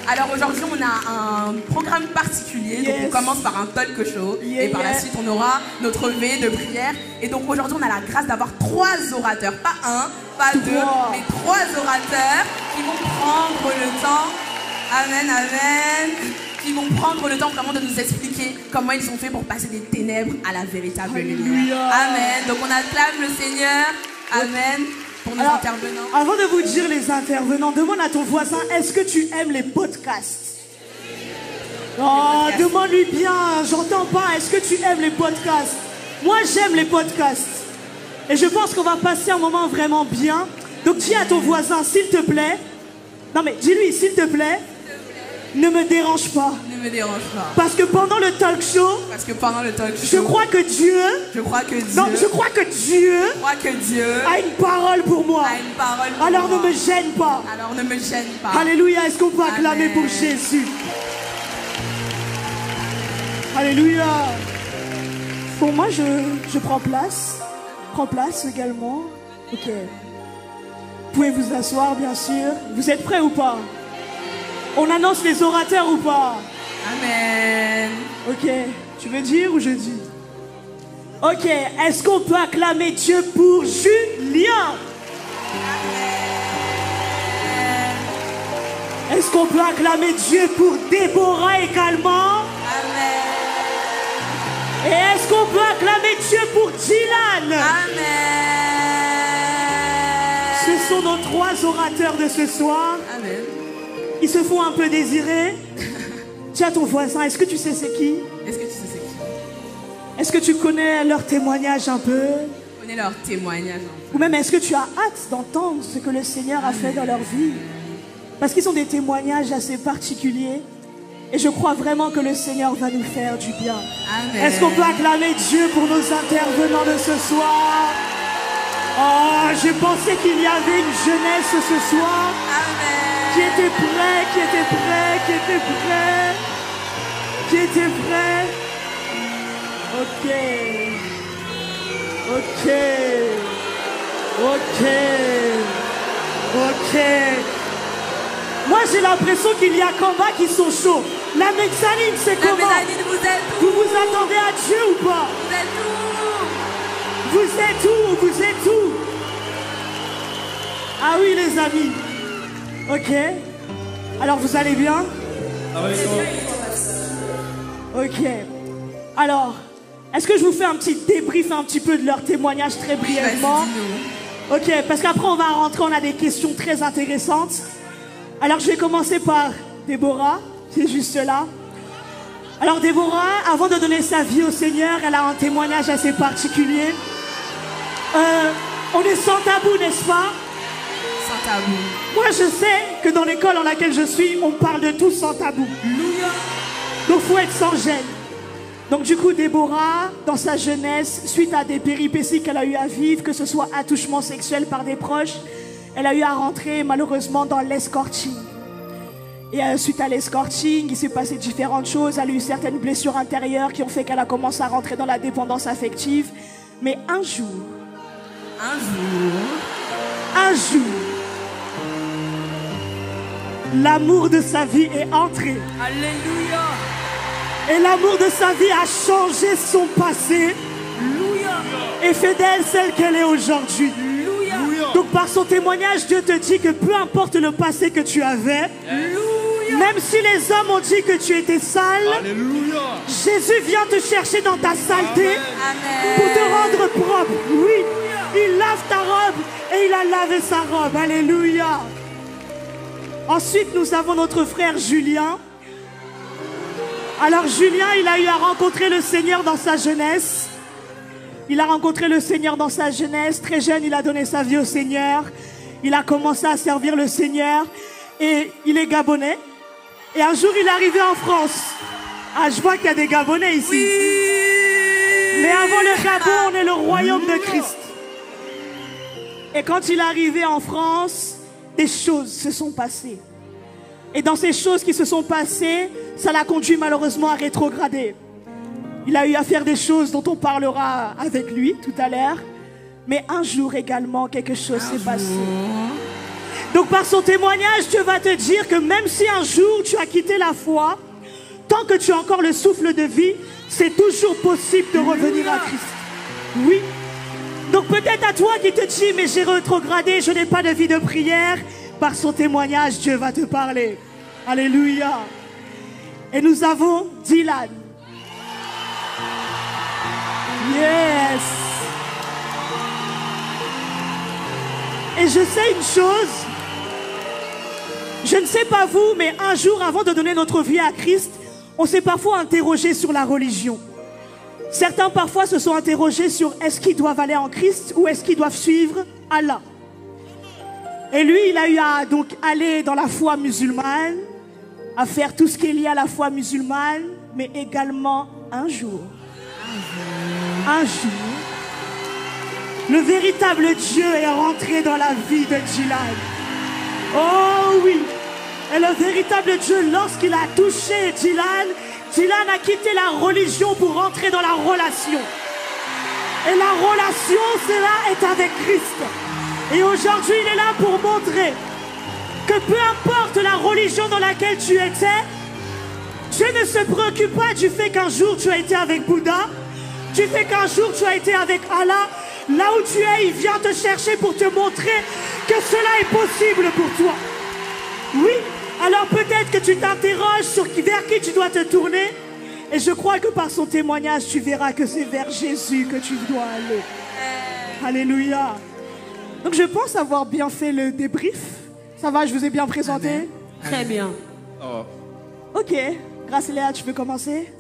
Alors aujourd'hui, on a un programme particulier. Donc on commence par un talk show et par la suite, on aura notre veillée de prière. Et donc aujourd'hui, on a la grâce d'avoir 3 orateurs, pas un, pas 2, mais 3 orateurs qui vont prendre le temps. Amen, amen. Qui vont prendre le temps vraiment de nous expliquer comment ils ont fait pour passer des ténèbres à la véritable lumière. Amen. Donc on acclame le Seigneur. Amen. Pour nos intervenants. Avant de vous dire les intervenants, demande à ton voisin, est-ce que tu aimes les podcasts? Oh, demande-lui bien, j'entends pas, est-ce que tu aimes les podcasts? Moi j'aime les podcasts. Et je pense qu'on va passer un moment vraiment bien. Donc dis à ton voisin, s'il te plaît. Non mais dis-lui, s'il te plaît. Ne me dérange pas. Ne me dérange pas. Parce que pendant le talk show. Je crois que Dieu. Je crois que Dieu. Non, je crois que Dieu. A une parole pour moi. Alors ne me gêne pas. Alors ne me gêne pas. Alléluia. Est-ce qu'on peut acclamer pour Jésus? Alléluia. Pour moi, je prends place. Prends place également. Ok. Vous pouvez vous asseoir, bien sûr. Vous êtes prêts ou pas? On annonce les orateurs ou pas? Amen. Ok. Tu veux dire ou je dis? Ok. Est-ce qu'on peut acclamer Dieu pour Julien? Amen. Est-ce qu'on peut acclamer Dieu pour Déborah également? Amen. Et est-ce qu'on peut acclamer Dieu pour Dylan? Amen. Ce sont nos 3 orateurs de ce soir. Amen. Ils se font un peu désirer. Tiens ton voisin, est-ce que tu sais c'est qui? Est-ce que tu sais c'est qui? Est-ce que tu connais leur témoignage un peu? Je connais leur témoignage. Ou même est-ce que tu as hâte d'entendre ce que le Seigneur a fait dans leur vie? Parce qu'ils ont des témoignages assez particuliers. Et je crois vraiment que le Seigneur va nous faire du bien. Amen. Est-ce qu'on peut acclamer Dieu pour nos intervenants de ce soir? Oh, je pensais qu'il y avait une jeunesse ce soir. Amen. Qui était prêt, qui était prêt, qui était prêt, qui était prêt. Ok. Ok. Ok. Ok. Moi j'ai l'impression qu'il y a combats qui sont chauds. La mezzanine c'est comment? La mezzanine, vous êtes où? Vous vous attendez à Dieu ou pas? Vous êtes où? Vous êtes où? Vous êtes où? Ah oui les amis. Ok. Alors vous allez bien? Ok. Alors, est-ce que je vous fais un petit débrief un petit peu de leur témoignage très brièvement? Ok, parce qu'après on va rentrer, on a des questions très intéressantes. Alors je vais commencer par Déborah, qui est juste là. Alors Déborah, avant de donner sa vie au Seigneur, elle a un témoignage assez particulier. On est sans tabou, n'est-ce pas? Sans tabou. Moi je sais que dans l'école dans laquelle je suis, on parle de tout sans tabou. Donc il faut être sans gêne. Donc du coup Déborah, dans sa jeunesse, suite à des péripéties qu'elle a eu à vivre, que ce soit attouchement sexuel par des proches, elle a eu à rentrer malheureusement dans l'escorting. Et suite à l'escorting, il s'est passé différentes choses. Elle a eu certaines blessures intérieures qui ont fait qu'elle a commencé à rentrer dans la dépendance affective. Mais un jour, l'amour de sa vie est entré. Alléluia. Et l'amour de sa vie a changé son passé. Alléluia. Et fait d'elle celle qu'elle est aujourd'hui. Donc par son témoignage, Dieu te dit que peu importe le passé que tu avais, même si les hommes ont dit que tu étais sale, Jésus vient te chercher dans ta saleté pour te rendre propre. Oui, il lave ta robe et il a lavé sa robe. Alléluia. Ensuite, nous avons notre frère Julien. Alors Julien, il a eu à rencontrer le Seigneur dans sa jeunesse. Il a rencontré le Seigneur dans sa jeunesse. Très jeune, il a donné sa vie au Seigneur. Il a commencé à servir le Seigneur. Et il est gabonais. Et un jour, il est arrivé en France. Ah, je vois qu'il y a des Gabonais ici. Oui. Mais avant le Gabon, on est le royaume de Christ. Et quand il est arrivé en France, des choses se sont passées. Et dans ces choses qui se sont passées, ça l'a conduit malheureusement à rétrograder. Il a eu à faire des choses dont on parlera avec lui tout à l'heure. Mais un jour également, quelque chose s'est passé. Donc Donc par son témoignage, Dieu va te dire que même si un jour tu as quitté la foi, tant que tu as encore le souffle de vie, c'est toujours possible de revenir à Christ. Oui. Donc peut-être à toi qui te dis, mais j'ai rétrogradé, je n'ai pas de vie de prière. Par son témoignage, Dieu va te parler. Alléluia. Et nous avons Dylan. Yes. Et je sais une chose, je ne sais pas vous, mais un jour avant de donner notre vie à Christ, on s'est parfois interrogé sur la religion. Certains parfois se sont interrogés sur est-ce qu'ils doivent aller en Christ ou est-ce qu'ils doivent suivre Allah. Et lui, il a eu à donc aller dans la foi musulmane, à faire tout ce qui est lié à la foi musulmane, mais également un jour, le véritable Dieu est rentré dans la vie de Dylan. Oh oui! Et le véritable Dieu, lorsqu'il a touché Dylan, Dylan a quitté la religion pour rentrer dans la relation. Et la relation, cela est avec Christ. Et aujourd'hui, il est là pour montrer que peu importe la religion dans laquelle tu étais, Dieu ne se préoccupe pas du fait qu'un jour tu as été avec Bouddha, du fait qu'un jour tu as été avec Allah. Là où tu es, il vient te chercher pour te montrer que cela est possible pour toi. Oui, alors peut-être que tu t'interroges sur vers qui tu dois te tourner. Et je crois que par son témoignage, tu verras que c'est vers Jésus que tu dois aller. Alléluia. Donc je pense avoir bien fait le débrief. Ça va, je vous ai bien présenté? Amen. Très bien. Oh. Ok, Grâce Léa, tu veux commencer?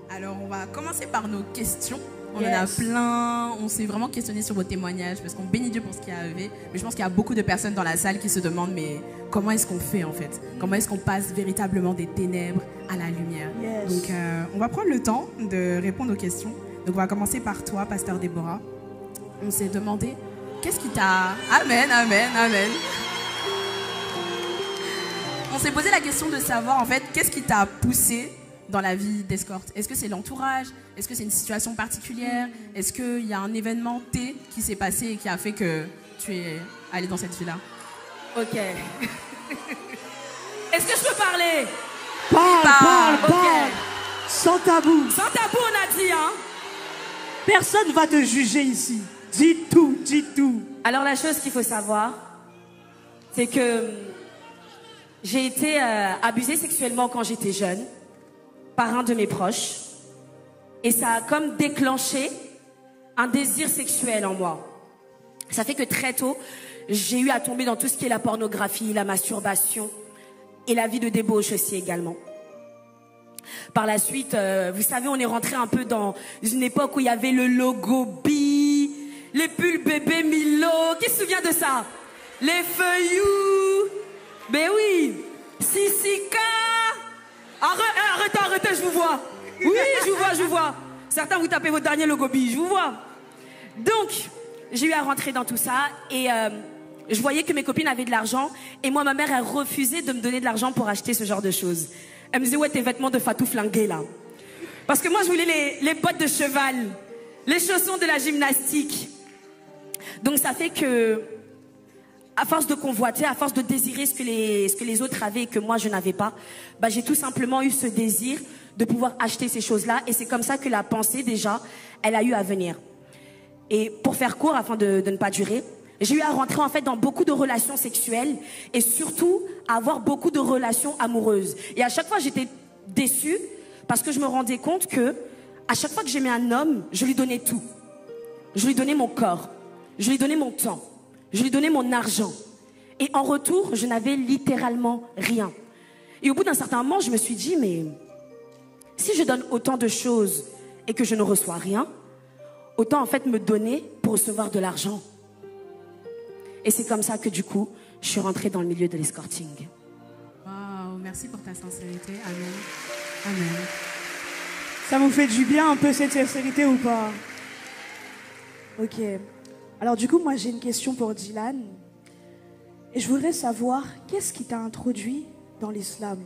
Alors, on va commencer par nos questions. On Yes. en a plein. On s'est vraiment questionné sur vos témoignages parce qu'on bénit Dieu pour ce qu'il y avait. Mais je pense qu'il y a beaucoup de personnes dans la salle qui se demandent mais comment est-ce qu'on fait en fait? Comment est-ce qu'on passe véritablement des ténèbres à la lumière? Yes. Donc, on va prendre le temps de répondre aux questions. Donc, on va commencer par toi, Pasteur Déborah. On s'est demandé qu'est-ce qui t'a... Amen, amen, amen. On s'est posé la question de savoir en fait qu'est-ce qui t'a poussé dans la vie d'escorte. Est-ce que c'est l'entourage? Est-ce que c'est une situation particulière? Est-ce qu'il y a un événement T qui s'est passé et qui a fait que tu es allé dans cette vie-là? Ok. Est-ce que je peux parler? Parle. Ok. Sans tabou. Sans tabou, on a dit, hein? Personne ne va te juger ici. Dis tout, dis tout. Alors la chose qu'il faut savoir, c'est que j'ai été abusée sexuellement quand j'étais jeune par un de mes proches. Et ça a comme déclenché un désir sexuel en moi. Ça fait que très tôt, j'ai eu à tomber dans tout ce qui est la pornographie, la masturbation et la vie de débauche aussi également. Par la suite, vous savez, on est rentré un peu dans une époque où il y avait le logo Bi, les pulls bébé Milo. Qui se souvient de ça? Les feuillous. Ben oui. Sissika. Arrêtez, je vous vois. Oui, je vous vois. Certains, vous tapez votre dernier logo Bi, je vous vois. Donc, j'ai eu à rentrer dans tout ça et je voyais que mes copines avaient de l'argent et moi, ma mère, elle refusait de me donner de l'argent pour acheter ce genre de choses. Elle me disait, ouais, tes vêtements de Fatou flingués, là. Parce que moi, je voulais les bottes de cheval, les chaussons de la gymnastique. Donc, ça fait que, à force de convoiter, à force de désirer ce que les autres avaient et que moi, je n'avais pas, bah, j'ai tout simplement eu ce désir de pouvoir acheter ces choses-là. Et c'est comme ça que la pensée, déjà, elle a eu à venir. Et pour faire court, afin de ne pas durer, j'ai eu à rentrer en fait dans beaucoup de relations sexuelles et surtout à avoir beaucoup de relations amoureuses. Et à chaque fois, j'étais déçue parce que je me rendais compte que à chaque fois que j'aimais un homme, je lui donnais tout. Je lui donnais mon corps, je lui donnais mon temps, je lui donnais mon argent. Et en retour, je n'avais littéralement rien. Et au bout d'un certain moment, je me suis dit, mais si je donne autant de choses et que je ne reçois rien, autant en fait me donner pour recevoir de l'argent. Et c'est comme ça que du coup, je suis rentrée dans le milieu de l'escorting. Waouh, merci pour ta sincérité. Amen. Amen. Ça vous fait du bien un peu cette sincérité ou pas? Ok. Alors du coup, moi j'ai une question pour Dylan. Et je voudrais savoir, qu'est-ce qui t'a introduit dans l'islam?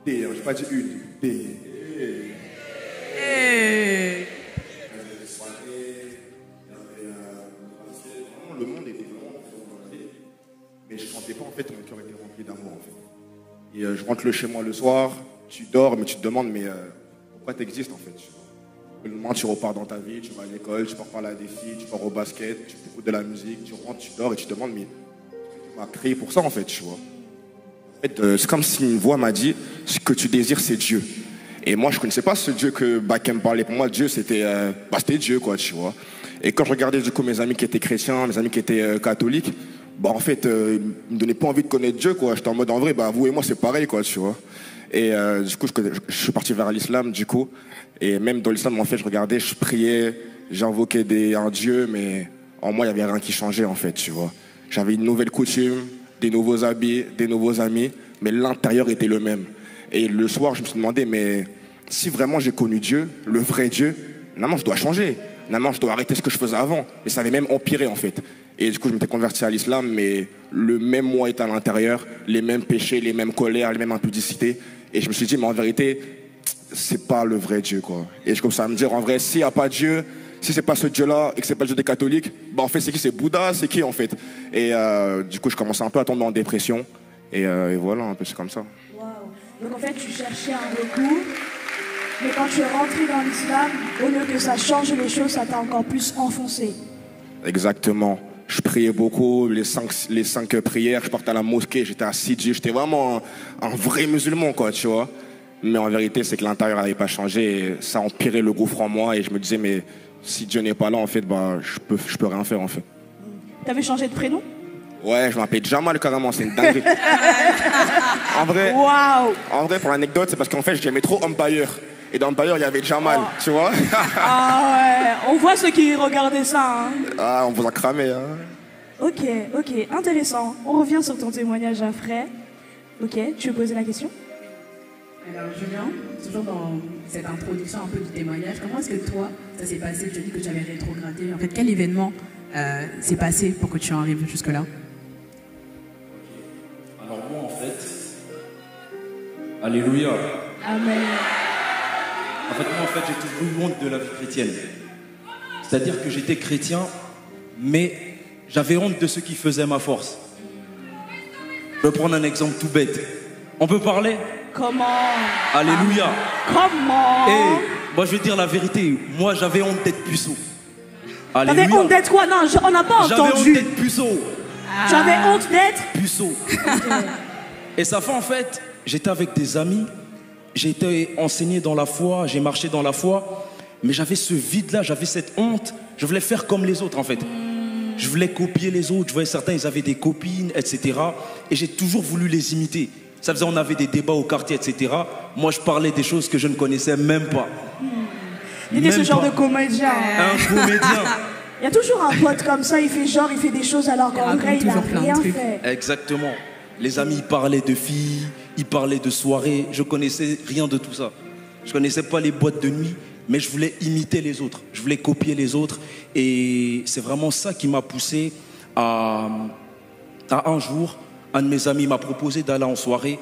Des, j'ai pas dit une, des. Et je rentre chez moi le soir, tu dors, mais tu te demandes, mais pourquoi tu existes en fait? Le lendemain, tu repars dans ta vie, tu vas à l'école, tu pars parler à des filles, tu pars au basket, tu écoutes de la musique, tu rentres, tu dors et tu te demandes, mais tu m'as créé pour ça en fait, tu vois. En fait, c'est comme si une voix m'a dit, ce que tu désires, c'est Dieu. Et moi, je connaissais pas ce Dieu que Bakem parlait. Pour moi, Dieu, c'était Dieu, quoi, tu vois. Et quand je regardais du coup mes amis qui étaient chrétiens, mes amis qui étaient catholiques, bah en fait, ils me donnaient pas envie de connaître Dieu, quoi. J'étais en mode, en vrai, bah vous et moi, c'est pareil, quoi, tu vois. Et du coup, je suis parti vers l'islam, du coup. Et même dans l'islam, en fait, je regardais, je priais, j'invoquais un Dieu, mais en moi, il y avait rien qui changeait, en fait, tu vois. J'avais une nouvelle coutume, des nouveaux habits, des nouveaux amis, mais l'intérieur était le même. Et le soir, je me suis demandé, mais si vraiment j'ai connu Dieu, le vrai Dieu, normalement, je dois changer. Normalement, je dois arrêter ce que je faisais avant. Mais ça avait même empiré, en fait. Et du coup, je m'étais converti à l'islam, mais le même moi est à l'intérieur, les mêmes péchés, les mêmes colères, les mêmes impudicités. Et je me suis dit, mais en vérité, c'est pas le vrai Dieu, quoi. Et je commençais à me dire, en vrai, s'il n'y a pas Dieu, si c'est pas ce Dieu-là et que c'est pas le Dieu des catholiques, bah en fait, c'est qui? C'est Bouddha, c'est qui, en fait? Et du coup, je commençais un peu à tomber en dépression. Et voilà, un peu, c'est comme ça. Wow. Donc en fait, tu cherchais un recours, mais quand tu es rentré dans l'islam, au lieu que ça change les choses, ça t'a encore plus enfoncé. Exactement. Je priais beaucoup, les cinq prières, je partais à la mosquée, j'étais assidu, j'étais vraiment un vrai musulman, quoi, tu vois. Mais en vérité, c'est que l'intérieur n'avait pas changé, et ça empirait le gouffre en moi, et je me disais, mais si Dieu n'est pas là, en fait, bah, je peux rien faire, en fait. T'avais changé de prénom? Ouais, je m'appelle Jamal carrément, c'est une dinguerie. En vrai, wow. En vrai, pour l'anecdote, c'est parce qu'en fait, j'aimais trop Empire. Et dans Empire, il y avait Jamal, tu vois. Ah ouais, on voit ceux qui regardaient ça. Hein. Ah, on vous a cramé. Hein. Ok, intéressant. On revient sur ton témoignage après. Ok, tu veux poser la question? Alors Julien, toujours dans cette introduction un peu du témoignage, comment est-ce que toi, ça s'est passé? Tu as dit que tu avais rétrogradé. En fait, quel événement s'est passé pour que tu en arrives jusque-là? Alors moi, en fait, alléluia. Amen. En fait, moi, j'ai toujours eu honte de la vie chrétienne. C'est-à-dire que j'étais chrétien, mais j'avais honte de ce qui faisait ma force. Je vais prendre un exemple tout bête. On peut parler? Comment? Alléluia. Comment? Et moi, je vais dire la vérité. Moi, j'avais honte d'être puceau. Alléluia. T'avais honte d'être quoi? Non, on n'a pas entendu. J'avais honte d'être puceau. J'avais honte d'être puceau. Et ça fait, en fait, j'étais avec des amis. J'ai été enseigné dans la foi, j'ai marché dans la foi, mais j'avais ce vide-là, j'avais cette honte. Je voulais faire comme les autres, en fait. Je voulais copier les autres. Je voyais certains, ils avaient des copines, etc. Et j'ai toujours voulu les imiter. Ça faisait, on avait des débats au quartier, etc. Moi, je parlais des choses que je ne connaissais même pas. Il était ce genre de comédien. Un comédien. Il y a toujours un pote comme ça, il fait genre, il fait des choses alors qu'en vrai, il n'a rien fait. Exactement. Les amis, ils parlaient de filles, ils parlaient de soirées. Je connaissais rien de tout ça. Je connaissais pas les boîtes de nuit, mais je voulais imiter les autres. Je voulais copier les autres. Et c'est vraiment ça qui m'a poussé à un jour, un de mes amis m'a proposé d'aller en soirée.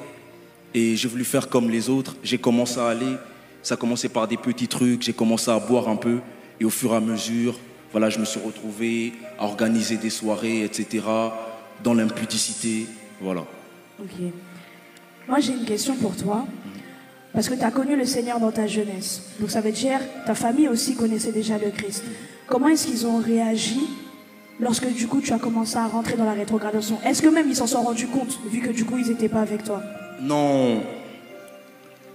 Et j'ai voulu faire comme les autres. J'ai commencé à aller. Ça a commencé par des petits trucs. J'ai commencé à boire un peu. Et au fur et à mesure, voilà, je me suis retrouvé à organiser des soirées, etc. Dans l'impudicité. Voilà. Ok. Moi, j'ai une question pour toi. Parce que tu as connu le Seigneur dans ta jeunesse. Donc ça veut dire ta famille aussi connaissait déjà le Christ. Comment est-ce qu'ils ont réagi lorsque du coup tu as commencé à rentrer dans la rétrogradation? Est-ce que même ils s'en sont rendus compte vu que du coup ils n'étaient pas avec toi? Non.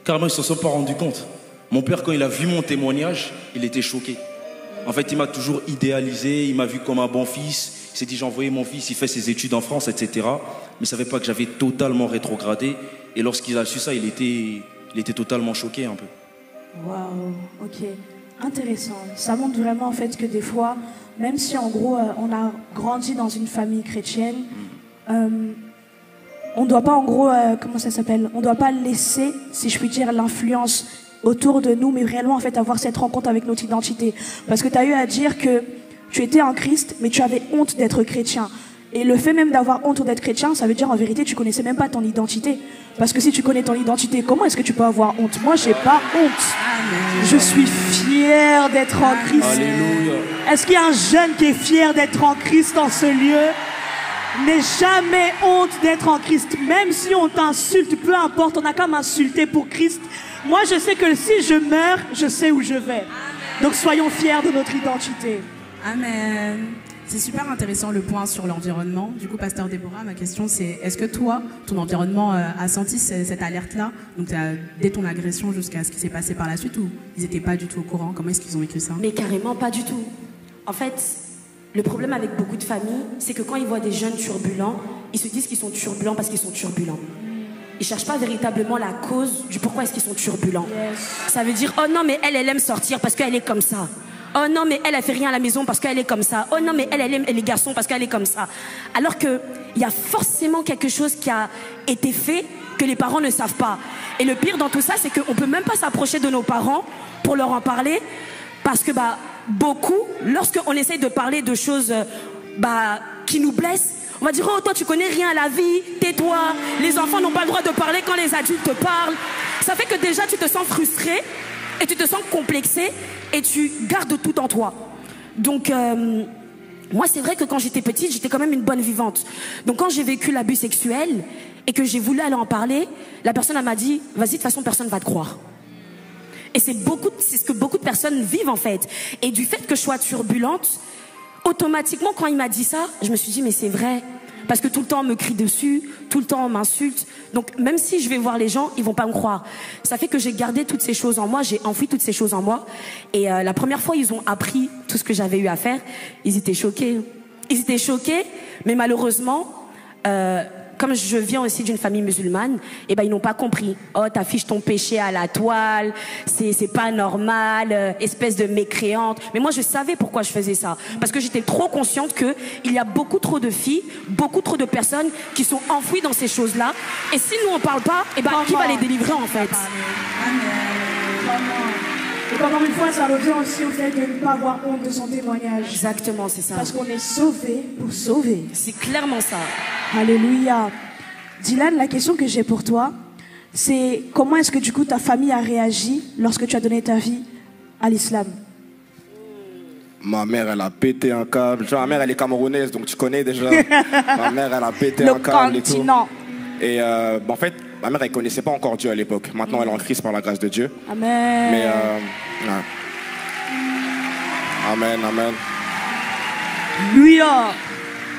Carrément, ils ne s'en sont pas rendus compte. Mon père, quand il a vu mon témoignage, il était choqué. En fait, il m'a toujours idéalisé, il m'a vu comme un bon fils. Il s'est dit, j'ai envoyé mon fils, il fait ses études en France, etc. Mais il ne savait pas que j'avais totalement rétrogradé. Et lorsqu'il a su ça, il était totalement choqué un peu. Waouh, ok. Intéressant. Ça montre vraiment en fait que des fois, même si en gros on a grandi dans une famille chrétienne, on ne doit pas en gros, comment ça s'appelle? On ne doit pas laisser, si je puis dire, l'influence autour de nous, mais réellement en fait avoir cette rencontre avec notre identité. Parce que tu as eu à dire que tu étais en Christ, mais tu avais honte d'être chrétien. Et le fait même d'avoir honte d'être chrétien, ça veut dire en vérité tu connaissais même pas ton identité. Parce que si tu connais ton identité, comment est-ce que tu peux avoir honte? Moi, j'ai pas honte. Amen. Je suis fière d'être en Christ. Alléluia. Est-ce qu'il y a un jeune qui est fier d'être en Christ en ce lieu? N'aie jamais honte d'être en Christ. Même si on t'insulte, peu importe, on a qu'à m'insulter pour Christ. Moi, je sais que si je meurs, je sais où je vais. Donc soyons fiers de notre identité. Amen. C'est super intéressant le point sur l'environnement. Du coup, Pasteur Déborah, ma question c'est, est-ce que toi, ton environnement a senti cette alerte-là, donc dès ton agression jusqu'à ce qui s'est passé par la suite, ou ils n'étaient pas du tout au courant? Comment est-ce qu'ils ont vécu ça? Mais carrément pas du tout. En fait, le problème avec beaucoup de familles, c'est que quand ils voient des jeunes turbulents, ils se disent qu'ils sont turbulents parce qu'ils sont turbulents. Ils ne cherchent pas véritablement la cause du pourquoi est-ce qu'ils sont turbulents. Ça veut dire, oh non mais elle aime sortir parce qu'elle est comme ça. Oh non, mais elle fait rien à la maison parce qu'elle est comme ça. Oh non, mais elle aime les garçons parce qu'elle est comme ça. Alors qu'il y a forcément quelque chose qui a été fait que les parents ne savent pas. Et le pire dans tout ça, c'est qu'on ne peut même pas s'approcher de nos parents pour leur en parler. Parce que beaucoup, lorsqu'on essaye de parler de choses qui nous blessent, on va dire, oh toi tu connais rien à la vie, tais-toi. Les enfants n'ont pas le droit de parler quand les adultes te parlent. Ça fait que déjà tu te sens frustré et tu te sens complexé. Et tu gardes tout en toi. Donc, moi, c'est vrai que quand j'étais petite, j'étais quand même une bonne vivante. Donc, quand j'ai vécu l'abus sexuel et que j'ai voulu aller en parler, la personne m'a dit, vas-y, de toute façon, personne ne va te croire. Et c'est ce que beaucoup de personnes vivent, en fait. Et du fait que je sois turbulente, automatiquement, quand il m'a dit ça, je me suis dit, mais c'est vrai. Parce que tout le temps, on me crie dessus, tout le temps, on m'insulte. Donc, même si je vais voir les gens, ils vont pas me croire. Ça fait que j'ai gardé toutes ces choses en moi, j'ai enfoui toutes ces choses en moi. Et la première fois, ils ont appris tout ce que j'avais eu à faire. Ils étaient choqués. Ils étaient choqués, mais malheureusement, comme je viens aussi d'une famille musulmane, ils n'ont pas compris. Oh, t'affiches ton péché à la toile, c'est pas normal, espèce de mécréante. Mais moi, je savais pourquoi je faisais ça. Parce que j'étais trop consciente qu'il y a beaucoup trop de filles, beaucoup trop de personnes qui sont enfouies dans ces choses-là. Et si nous, on parle pas, qui va les délivrer, en fait? Et encore une fois, ça revient aussi au fait de ne pas avoir honte de son témoignage. Exactement, c'est ça. Parce qu'on est sauvé pour sauver. C'est clairement ça. Alléluia. Dylan, la question que j'ai pour toi, c'est comment est-ce que du coup ta famille a réagi lorsque tu as donné ta vie à l'islam? Ma mère, elle a pété un câble. Ma mère, elle est camerounaise, donc tu connais déjà. Ma mère, elle a pété un câble et tout. Et en fait, ma mère, elle ne connaissait pas encore Dieu à l'époque. Maintenant, elle est en Christ par la grâce de Dieu. Amen. Mais, amen, amen. Alléluia.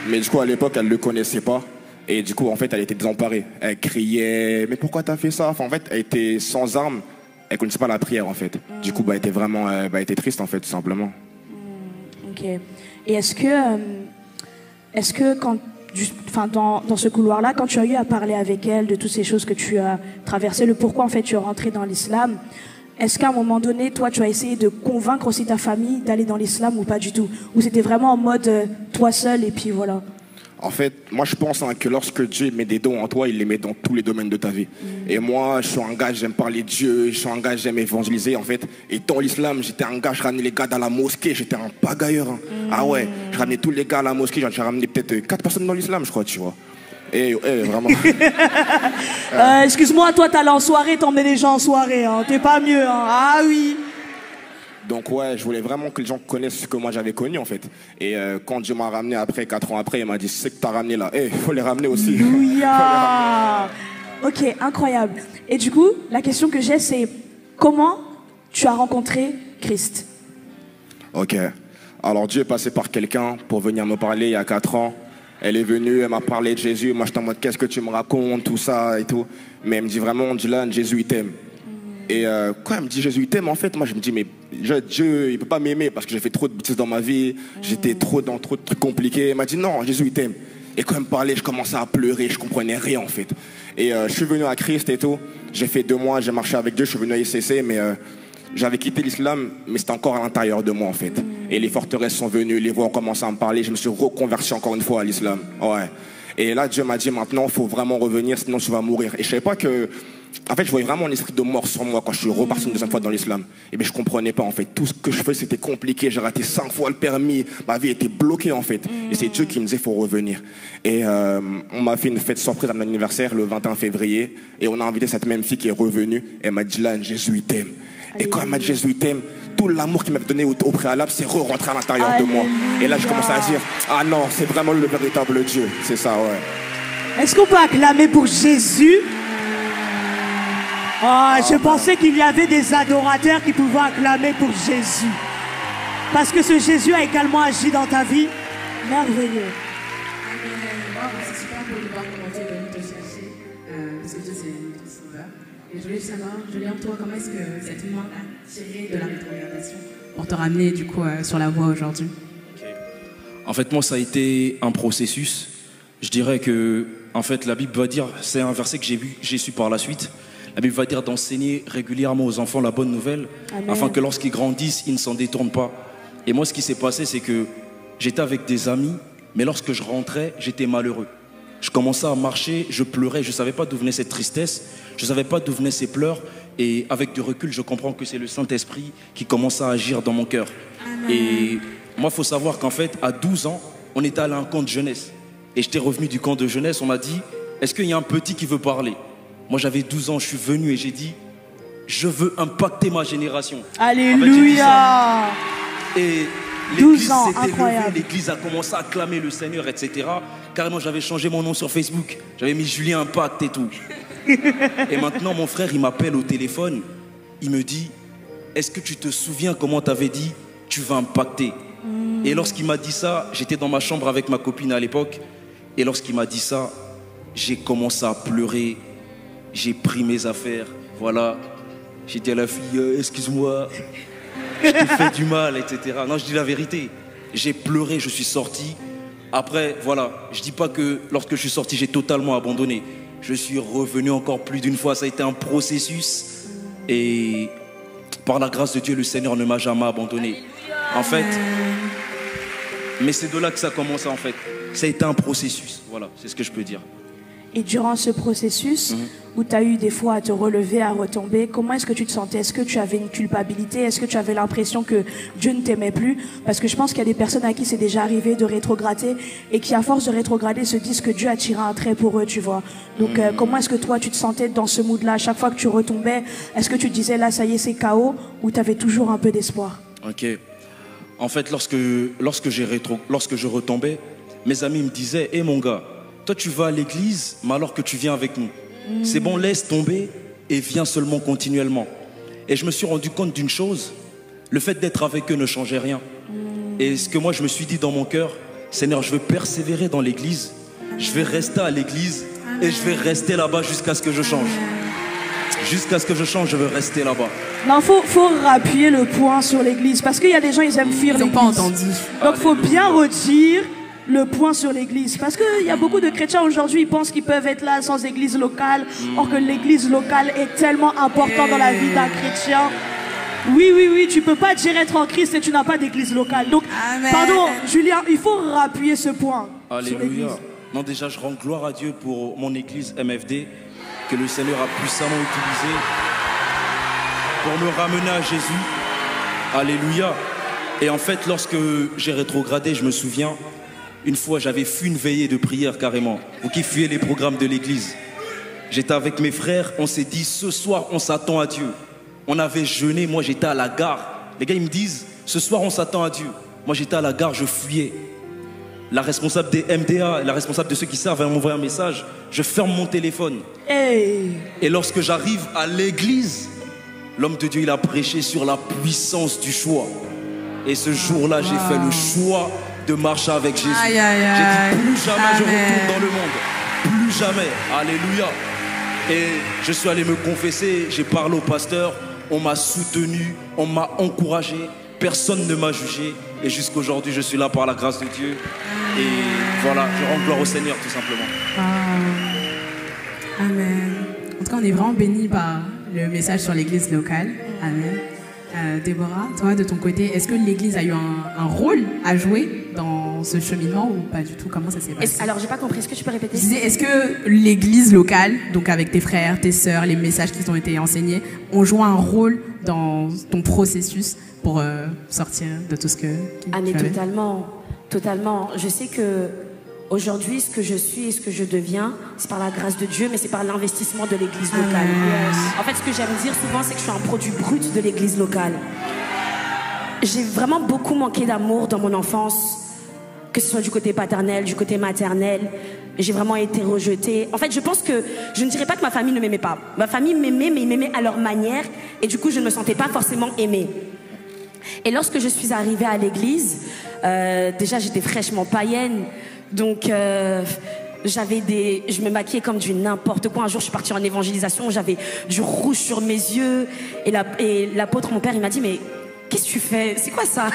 Mais du coup, à l'époque, elle ne le connaissait pas. Et du coup, en fait, elle était désemparée. Elle criait, mais pourquoi t'as fait ça? Enfin, en fait, elle était sans armes. Elle ne connaissait pas la prière, en fait. Du coup, elle était vraiment elle était triste, en fait, tout simplement. Ok. Et est-ce que quand... dans ce couloir-là, quand tu as eu à parler avec elle de toutes ces choses que tu as traversées, le pourquoi en fait tu es rentré dans l'islam, est-ce qu'à un moment donné, toi, tu as essayé de convaincre aussi ta famille d'aller dans l'islam ou pas du tout? Ou c'était vraiment en mode toi seul et puis voilà? En fait, moi je pense que lorsque Dieu met des dons en toi, il les met dans tous les domaines de ta vie. Et moi, je suis un gars, j'aime parler de Dieu, je suis un gars, j'aime évangéliser en fait. Et dans l'islam, j'étais un gars, je ramenais les gars dans la mosquée, j'étais un pagailleur. Hein. Ah ouais, je ramenais tous les gars à la mosquée, j'ai ramené peut-être 4 personnes dans l'islam, je crois, tu vois. Et vraiment. Excuse-moi, toi t'allais en soirée, t'emmenais les gens en soirée, hein. T'es pas mieux, hein. Ah oui. Donc ouais, je voulais vraiment que les gens connaissent ce que moi j'avais connu en fait. Et quand Dieu m'a ramené après, 4 ans après, il m'a dit, c'est que t'as ramené là, il faut les ramener aussi. Alléluia. Ok, incroyable. Et du coup, la question que j'ai, c'est comment tu as rencontré Christ? Ok, alors Dieu est passé par quelqu'un pour venir me parler il y a 4 ans. Elle est venue, elle m'a parlé de Jésus, moi j'étais en mode, qu'est-ce que tu me racontes, tout ça et tout. Mais elle me dit vraiment, Dylan, Jésus il t'aime. Et quand elle me dit Jésus il t'aime, en fait, moi je me dis mais Dieu il peut pas m'aimer parce que j'ai fait trop de bêtises dans ma vie, j'étais trop dans trop de trucs compliqués. Elle m'a dit non, Jésus il t'aime. Et quand elle me parlait, je commençais à pleurer, je comprenais rien en fait. Et je suis venu à Christ et tout, j'ai fait 2 mois, j'ai marché avec Dieu, je suis venu à ICC, mais j'avais quitté l'islam, mais c'était encore à l'intérieur de moi en fait. Et les forteresses sont venues, les voix ont commencé à me parler, je me suis reconverti encore une fois à l'islam. Ouais. Et là Dieu m'a dit maintenant il faut vraiment revenir, sinon tu vas mourir. Et je savais pas que... En fait, je voyais vraiment un esprit de mort sur moi quand je suis reparti une 2e fois dans l'islam. Et bien, je comprenais pas, en fait. Tout ce que je faisais, c'était compliqué. J'ai raté 5 fois le permis. Ma vie était bloquée, en fait. Et c'est Dieu qui me disait, faut revenir. Et on m'a fait une fête surprise à mon anniversaire, le 21 février. Et on a invité cette même fille qui est revenue. Elle m'a dit, là, Jésus, il t'aime. Et quand elle m'a dit, Jésus, il t'aime, tout l'amour qu'il m'avait donné au préalable, c'est re-rentré à l'intérieur de moi. Et là, je commence à dire, ah non, c'est vraiment le véritable Dieu. C'est ça, ouais. Est-ce qu'on peut acclamer pour Jésus? Oh, je pensais qu'il y avait des adorateurs qui pouvaient acclamer pour Jésus. Parce que ce Jésus a également agi dans ta vie. Merveilleux. C'est super beau de voir comment Dieu est venu te chercher. Parce que Dieu, c'est ton sauveur. Et je voulais savoir, Julien, toi, comment est-ce que cette main a tiré de la rétrogradation pour te ramener, du coup, sur la voie aujourd'hui? En fait, moi, ça a été un processus. Je dirais que, en fait, la Bible va dire, c'est un verset que j'ai su par la suite. La Bible va dire d'enseigner régulièrement aux enfants la bonne nouvelle, Amen. Afin que lorsqu'ils grandissent, ils ne s'en détournent pas. Et moi, ce qui s'est passé, c'est que j'étais avec des amis, mais lorsque je rentrais, j'étais malheureux. Je commençais à marcher, je pleurais, je ne savais pas d'où venait cette tristesse, je ne savais pas d'où venaient ces pleurs. Et avec du recul, je comprends que c'est le Saint-Esprit qui commence à agir dans mon cœur. Amen. Et moi, il faut savoir qu'en fait, à 12 ans, on était allé à un camp de jeunesse. Et j'étais revenu du camp de jeunesse, on m'a dit, est-ce qu'il y a un petit qui veut parler? Moi, j'avais 12 ans, je suis venu et j'ai dit, je veux impacter ma génération. Alléluia. En fait, et l'église s'était levée, l'église a commencé à acclamer le Seigneur, etc. Carrément, j'avais changé mon nom sur Facebook. J'avais mis Julien Impact et tout. Et maintenant, mon frère, il m'appelle au téléphone. Il me dit, est-ce que tu te souviens comment tu avais dit, tu vas impacter? Et lorsqu'il m'a dit ça, j'étais dans ma chambre avec ma copine à l'époque. Et lorsqu'il m'a dit ça, j'ai commencé à pleurer. J'ai pris mes affaires, voilà. J'ai dit à la fille, excuse-moi, je t'ai fait du mal, etc. Non, je dis la vérité. J'ai pleuré, je suis sorti. Après, voilà, je dis pas que lorsque je suis sorti, j'ai totalement abandonné. Je suis revenu encore plus d'une fois. Ça a été un processus. Et par la grâce de Dieu, le Seigneur ne m'a jamais abandonné. En fait, mais c'est de là que ça a commencé, en fait. Ça a été un processus, voilà, c'est ce que je peux dire. Et durant ce processus, où tu as eu des fois à te relever, à retomber, comment est-ce que tu te sentais? Est-ce que tu avais une culpabilité? Est-ce que tu avais l'impression que Dieu ne t'aimait plus? Parce que je pense qu'il y a des personnes à qui c'est déjà arrivé de rétrograder et qui, à force de rétrograder, se disent que Dieu a tiré un trait pour eux, tu vois. Donc, comment est-ce que toi, tu te sentais dans ce mood-là? À chaque fois que tu retombais, est-ce que tu te disais, là, ça y est, c'est KO, ou tu avais toujours un peu d'espoir? Ok. En fait, lorsque je retombais, mes amis me disaient, hé mon gars, toi tu vas à l'église, mais alors que tu viens avec nous. C'est bon, laisse tomber et viens seulement continuellement. Et je me suis rendu compte d'une chose, le fait d'être avec eux ne changeait rien. Et ce que moi je me suis dit dans mon cœur, Seigneur, je veux persévérer dans l'église, je vais rester à l'église et je vais rester là-bas jusqu'à ce que je change. Jusqu'à ce que je change, je veux rester là-bas. Non, faut appuyer le point sur l'église, parce qu'il y a des gens, ils aiment fuir l'église. Ils n'ont pas entendu. Donc faut bien redire le point sur l'église, parce qu'il y a beaucoup de chrétiens aujourd'hui, ils pensent qu'ils peuvent être là sans église locale, or que l'église locale est tellement importante dans la vie d'un chrétien. Oui, tu peux pas dire être en Christ et tu n'as pas d'église locale. Donc, pardon, Julien, il faut rappuyer ce point. Alléluia. Non, déjà, je rends gloire à Dieu pour mon église MFD, que le Seigneur a puissamment utilisé pour me ramener à Jésus. Alléluia. Et en fait, lorsque j'ai rétrogradé, je me souviens, une fois, j'avais fui une veillée de prière carrément. Vous qui fuyez les programmes de l'église. J'étais avec mes frères, on s'est dit, ce soir, on s'attend à Dieu. On avait jeûné, moi j'étais à la gare. Les gars, ils me disent, ce soir, on s'attend à Dieu. Moi j'étais à la gare, je fuyais. La responsable des MDA, la responsable de ceux qui servent, elle m'envoie un message. Je ferme mon téléphone. Et lorsque j'arrive à l'église, l'homme de Dieu, il a prêché sur la puissance du choix. Et ce jour-là, j'ai fait le choix de marcher avec Jésus. J'ai dit, plus jamais je retourne dans le monde. Plus jamais. Alléluia. Et je suis allé me confesser, j'ai parlé au pasteur, on m'a soutenu, on m'a encouragé, personne ne m'a jugé. Et jusqu'aujourd'hui, je suis là par la grâce de Dieu. Et voilà, je rends gloire au Seigneur tout simplement. Amen. En tout cas, on est vraiment bénis par le message sur l'église locale. Amen. Déborah, toi de ton côté, est-ce que l'église a eu un rôle à jouer dans ce cheminement ou pas du tout? Comment ça s'est passé? Alors j'ai pas compris, est-ce que tu peux répéter? Je disais, est-ce que l'église locale, donc avec tes frères, tes sœurs, les messages qui t'ont été enseignés, ont joué un rôle dans ton processus pour sortir de tout ce que mais totalement. Je sais que aujourd'hui, ce que je suis et ce que je deviens, c'est par la grâce de Dieu, mais c'est par l'investissement de l'église locale. En fait, ce que j'aime dire souvent, c'est que je suis un produit brut de l'église locale. j'ai vraiment beaucoup manqué d'amour dans mon enfance, que ce soit du côté paternel, du côté maternel. J'ai vraiment été rejetée. En fait, je pense que je ne dirais pas que ma famille ne m'aimait pas. Ma famille m'aimait, mais ils m'aimaient à leur manière. Et du coup, je ne me sentais pas forcément aimée. Et lorsque je suis arrivée à l'église, déjà j'étais fraîchement païenne. Donc je me maquillais comme du n'importe quoi. Un jour, je suis partie en évangélisation, j'avais du rouge sur mes yeux. Et l'apôtre, mon père, il m'a dit, mais qu'est-ce que tu fais? C'est quoi ça?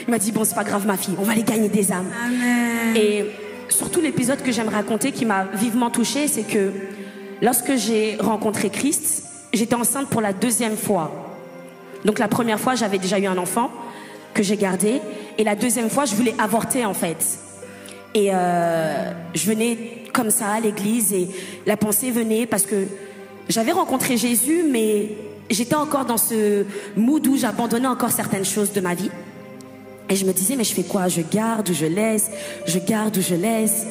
Il m'a dit, bon, c'est pas grave ma fille, on va aller gagner des âmes. Amen. Et surtout l'épisode que j'aime raconter qui m'a vivement touchée, c'est que lorsque j'ai rencontré Christ, j'étais enceinte pour la 2e fois. Donc la première fois, j'avais déjà eu un enfant que j'ai gardé. Et la 2e fois, je voulais avorter en fait. Et je venais comme ça à l'église et la pensée venait parce que j'avais rencontré Jésus, mais j'étais encore dans ce mood où j'abandonnais encore certaines choses de ma vie. Et je me disais, mais je fais quoi? Je garde ou je laisse? Je garde ou je laisse?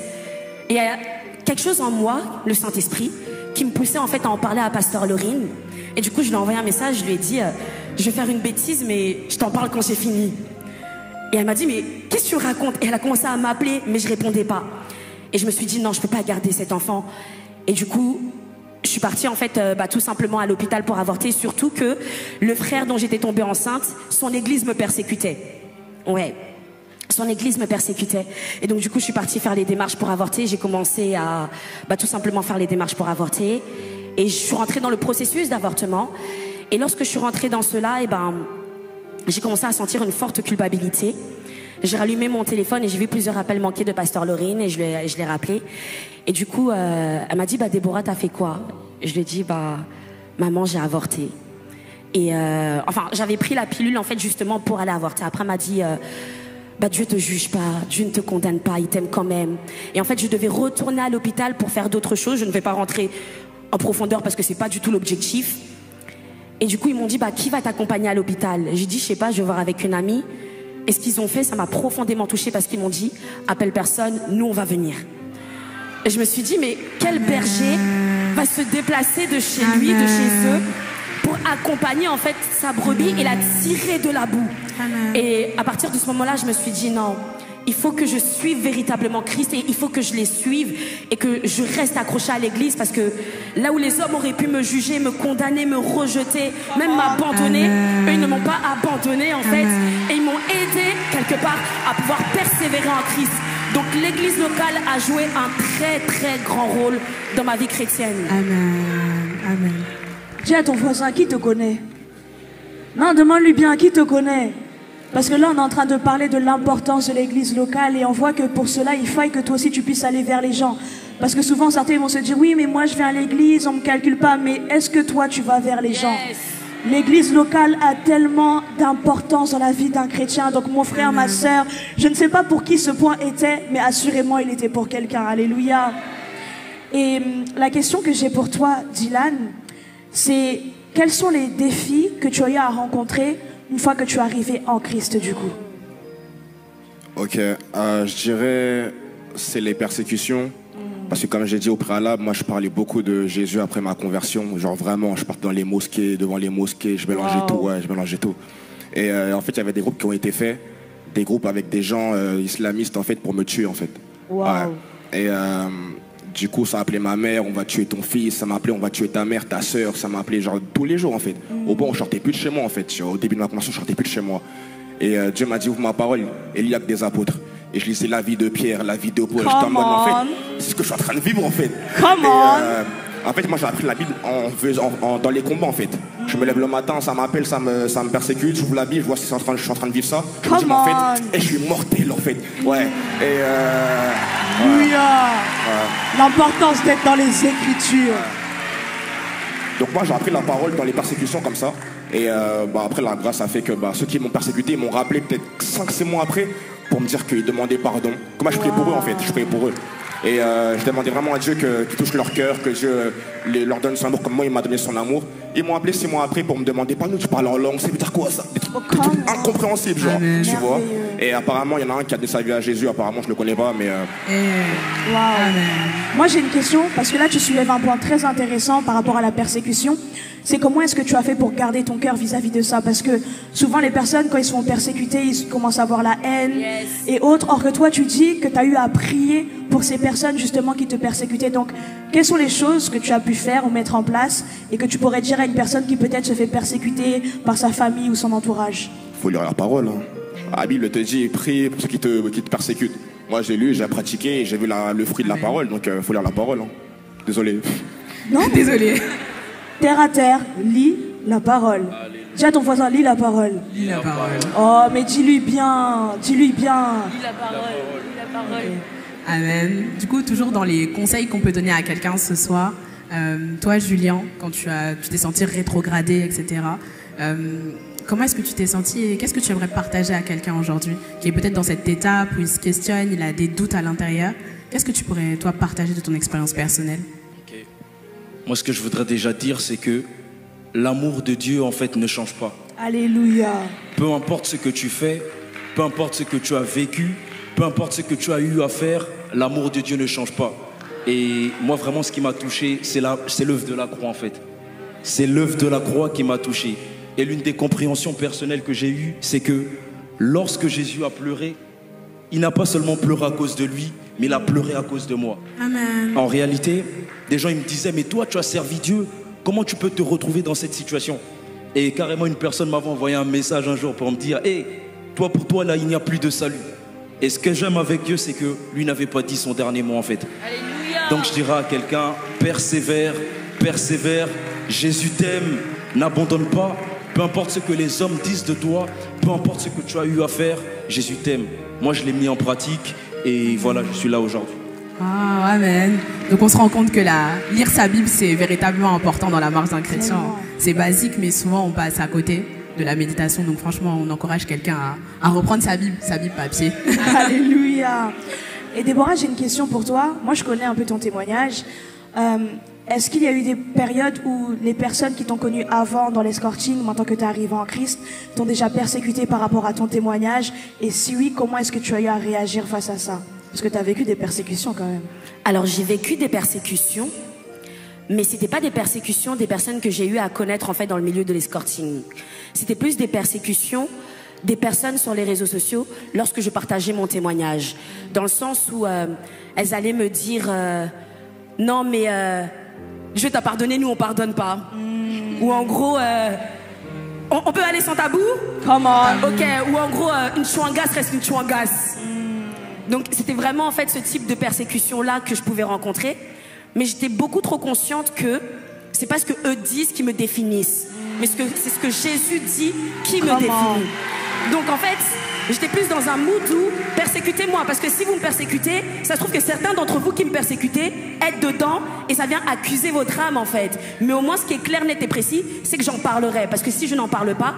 Et il y a quelque chose en moi, le Saint-Esprit, qui me poussait en fait à en parler à Pasteur Laurine. Et du coup, je lui ai envoyé un message, je lui ai dit, je vais faire une bêtise, mais je t'en parle quand j'ai fini. Et elle m'a dit, mais qu'est-ce que tu racontes? Et elle a commencé à m'appeler, mais je répondais pas. Et je me suis dit, non, je peux pas garder cet enfant. Et du coup, je suis partie en fait tout simplement à l'hôpital pour avorter, surtout que le frère dont j'étais tombée enceinte, son église me persécutait. Ouais, son église me persécutait. Et donc du coup, je suis partie faire les démarches pour avorter. J'ai commencé à tout simplement faire les démarches pour avorter. Et je suis rentrée dans le processus d'avortement. Et lorsque je suis rentrée dans cela, j'ai commencé à sentir une forte culpabilité. J'ai rallumé mon téléphone et j'ai vu plusieurs appels manqués de Pasteur Laurine et je l'ai rappelé. Et du coup, elle m'a dit, Déborah, t'as fait quoi? Je lui ai dit, maman, j'ai avorté. Et j'avais pris la pilule en fait justement pour aller avorter. Après, elle m'a dit, Dieu te juge pas, Dieu ne te condamne pas, il t'aime quand même. Et en fait, je devais retourner à l'hôpital pour faire d'autres choses. Je ne vais pas rentrer en profondeur parce que c'est pas du tout l'objectif. Et du coup, ils m'ont dit, qui va t'accompagner à l'hôpital? J'ai dit, je sais pas, je vais voir avec une amie. Et ce qu'ils ont fait, ça m'a profondément touchée parce qu'ils m'ont dit, appelle personne, nous on va venir. Et je me suis dit, mais quel berger va se déplacer de chez lui, de chez eux, pour accompagner en fait sa brebis et la tirer de la boue. Et à partir de ce moment-là, je me suis dit, non, il faut que je suive véritablement Christ et il faut que je les suive et que je reste accrochée à l'église parce que là où les hommes auraient pu me juger, me condamner, me rejeter, même m'abandonner, eux ils ne m'ont pas abandonné en fait et ils m'ont aidé quelque part à pouvoir persévérer en Christ. Donc l'église locale a joué un très très grand rôle dans ma vie chrétienne. Amen. Amen. Dis à ton voisin, qui te connaît? Non, demande-lui bien, qui te connaît? Parce que là, on est en train de parler de l'importance de l'église locale et on voit que pour cela, il faut que toi aussi, tu puisses aller vers les gens. Parce que souvent, certains vont se dire, oui, mais moi, je viens à l'église, on ne me calcule pas. Mais est-ce que toi, tu vas vers les gens? L'église locale a tellement d'importance dans la vie d'un chrétien. Donc, mon frère, ma soeur, je ne sais pas pour qui ce point était, mais assurément, il était pour quelqu'un. Alléluia. Et la question que j'ai pour toi, Dylan, c'est quels sont les défis que tu as eu à rencontrer une fois que tu es arrivé en Christ du coup? Ok, je dirais c'est les persécutions. Parce que comme j'ai dit au préalable, moi je parlais beaucoup de Jésus après ma conversion. Genre vraiment, je partais dans les mosquées, devant les mosquées, je mélangeais tout, ouais, je mélangeais tout. Et en fait, il y avait des groupes qui ont été faits, des groupes avec des gens islamistes en fait pour me tuer en fait. Wow. Ouais. Et du coup, ça appelait ma mère, on va tuer ton fils, ça m'appelait, on va tuer ta mère, ta soeur, ça m'appelait genre tous les jours en fait. Au bon, je sortais plus de chez moi en fait. Au début de ma conversion, je sortais plus de chez moi. Et Dieu m'a dit, ouvre ma parole, et il y a que des apôtres. Et je lisais la vie de Pierre, la vie de Paul. J'étais en mode, en fait, c'est ce que je suis en train de vivre en fait. En fait, moi j'ai appris la Bible dans les combats en fait. Je me lève le matin, ça m'appelle, ça me persécute, j'ouvre la Bible, je vois si je suis en train de vivre ça. Je me dis, mais en fait, et je suis mortel en fait. Ouais. Et L'importance d'être dans les Écritures. Donc moi j'ai appris la parole dans les persécutions comme ça. Et après la grâce a fait que ceux qui m'ont persécuté m'ont rappelé peut-être 5-6 mois après pour me dire qu'ils demandaient pardon. Que moi je priais pour eux en fait, je priais pour eux. Et je demandais vraiment à Dieu qu'il touche leur cœur, que Dieu leur donne son amour comme moi il m'a donné son amour. Ils m'ont appelé 6 mois après pour me demander, pas nous tu parles en langue, ça veut dire quoi ça? Des trucs incompréhensibles genre, tu vois. Et apparemment, il y en a un qui a donné sa vie à Jésus. Apparemment, je le connais pas, mais... Wow. Moi, j'ai une question, parce que là, tu soulèves un point très intéressant par rapport à la persécution. C'est comment est-ce que tu as fait pour garder ton cœur vis-à-vis de ça? Parce que souvent, les personnes, quand ils sont persécutés, ils commencent à avoir la haine et autres. Or que toi, tu dis que tu as eu à prier pour ces personnes, justement, qui te persécutaient. Donc, quelles sont les choses que tu as pu faire ou mettre en place et que tu pourrais dire à une personne qui peut-être se fait persécuter par sa famille ou son entourage? Il faut lire la parole. Hein. La Bible te dit, prie pour ceux qui te persécutent. Moi, j'ai lu, j'ai pratiqué, j'ai vu le fruit de la parole. Donc, il faut lire la parole. Hein. Désolé. Non, désolé. Terre à terre, lis la parole. Dis à ton voisin, lis la parole. Lis la parole. Oh, mais dis-lui bien, dis-lui bien. Lis la parole, lis la parole. Amen. Du coup, toujours dans les conseils qu'on peut donner à quelqu'un ce soir, toi, Julien, quand tu t'es senti rétrogradé, etc., comment est-ce que tu t'es senti et qu'est-ce que tu aimerais partager à quelqu'un aujourd'hui qui est peut-être dans cette étape où il se questionne, il a des doutes à l'intérieur? Qu'est-ce que tu pourrais, toi, partager de ton expérience personnelle? Okay. Moi, ce que je voudrais déjà dire, c'est que l'amour de Dieu, en fait, ne change pas. Alléluia. Peu importe ce que tu fais, peu importe ce que tu as vécu, peu importe ce que tu as eu à faire, l'amour de Dieu ne change pas. Et moi, vraiment, ce qui m'a touché, c'est l'œuvre de la croix, en fait. C'est l'œuvre de la croix qui m'a touché. Et l'une des compréhensions personnelles que j'ai eues, c'est que lorsque Jésus a pleuré, il n'a pas seulement pleuré à cause de lui, mais il a pleuré à cause de moi. Amen. En réalité, des gens ils me disaient, mais toi, tu as servi Dieu, comment tu peux te retrouver dans cette situation? Et carrément, une personne m'avait envoyé un message un jour pour me dire, hey, toi, pour toi, là, il n'y a plus de salut. Et ce que j'aime avec Dieu, c'est que lui n'avait pas dit son dernier mot, en fait. Alléluia. Donc je dirais à quelqu'un, persévère, persévère, Jésus t'aime, n'abandonne pas. Peu importe ce que les hommes disent de toi, peu importe ce que tu as eu à faire, Jésus t'aime. Moi, je l'ai mis en pratique et voilà, je suis là aujourd'hui. Ah, amen. Donc on se rend compte que lire sa Bible, c'est véritablement important dans la marche d'un chrétien. C'est basique, mais souvent on passe à côté de la méditation. Donc franchement, on encourage quelqu'un à reprendre sa Bible papier. Alléluia. Et Déborah, j'ai une question pour toi. Moi, je connais un peu ton témoignage. Est-ce qu'il y a eu des périodes où les personnes qui t'ont connu avant dans l'escorting, maintenant que tu es arrivé en Christ, t'ont déjà persécuté par rapport à ton témoignage? Et si oui, comment est-ce que tu as eu à réagir face à ça? Parce que tu as vécu des persécutions quand même. Alors, j'ai vécu des persécutions, mais c'était pas des persécutions des personnes que j'ai eu à connaître en fait dans le milieu de l'escorting. C'était plus des persécutions des personnes sur les réseaux sociaux lorsque je partageais mon témoignage. Dans le sens où elles allaient me dire non mais Dieu t'a pardonné, nous on pardonne pas. Ou en gros on peut aller sans tabou. Comment? Ok. Ou en gros une chouangasse reste une chouangasse. Donc c'était vraiment en fait ce type de persécution là que je pouvais rencontrer. Mais j'étais beaucoup trop consciente que c'est pas ce que eux disent qui me définissent, mais c'est ce que Jésus dit qui me définit. Donc en fait, j'étais plus dans un mood où persécutez-moi, parce que si vous me persécutez, ça se trouve que certains d'entre vous qui me persécutez êtes dedans et ça vient accuser votre âme en fait. Mais au moins ce qui est clair, net et précis, c'est que j'en parlerai, parce que si je n'en parle pas,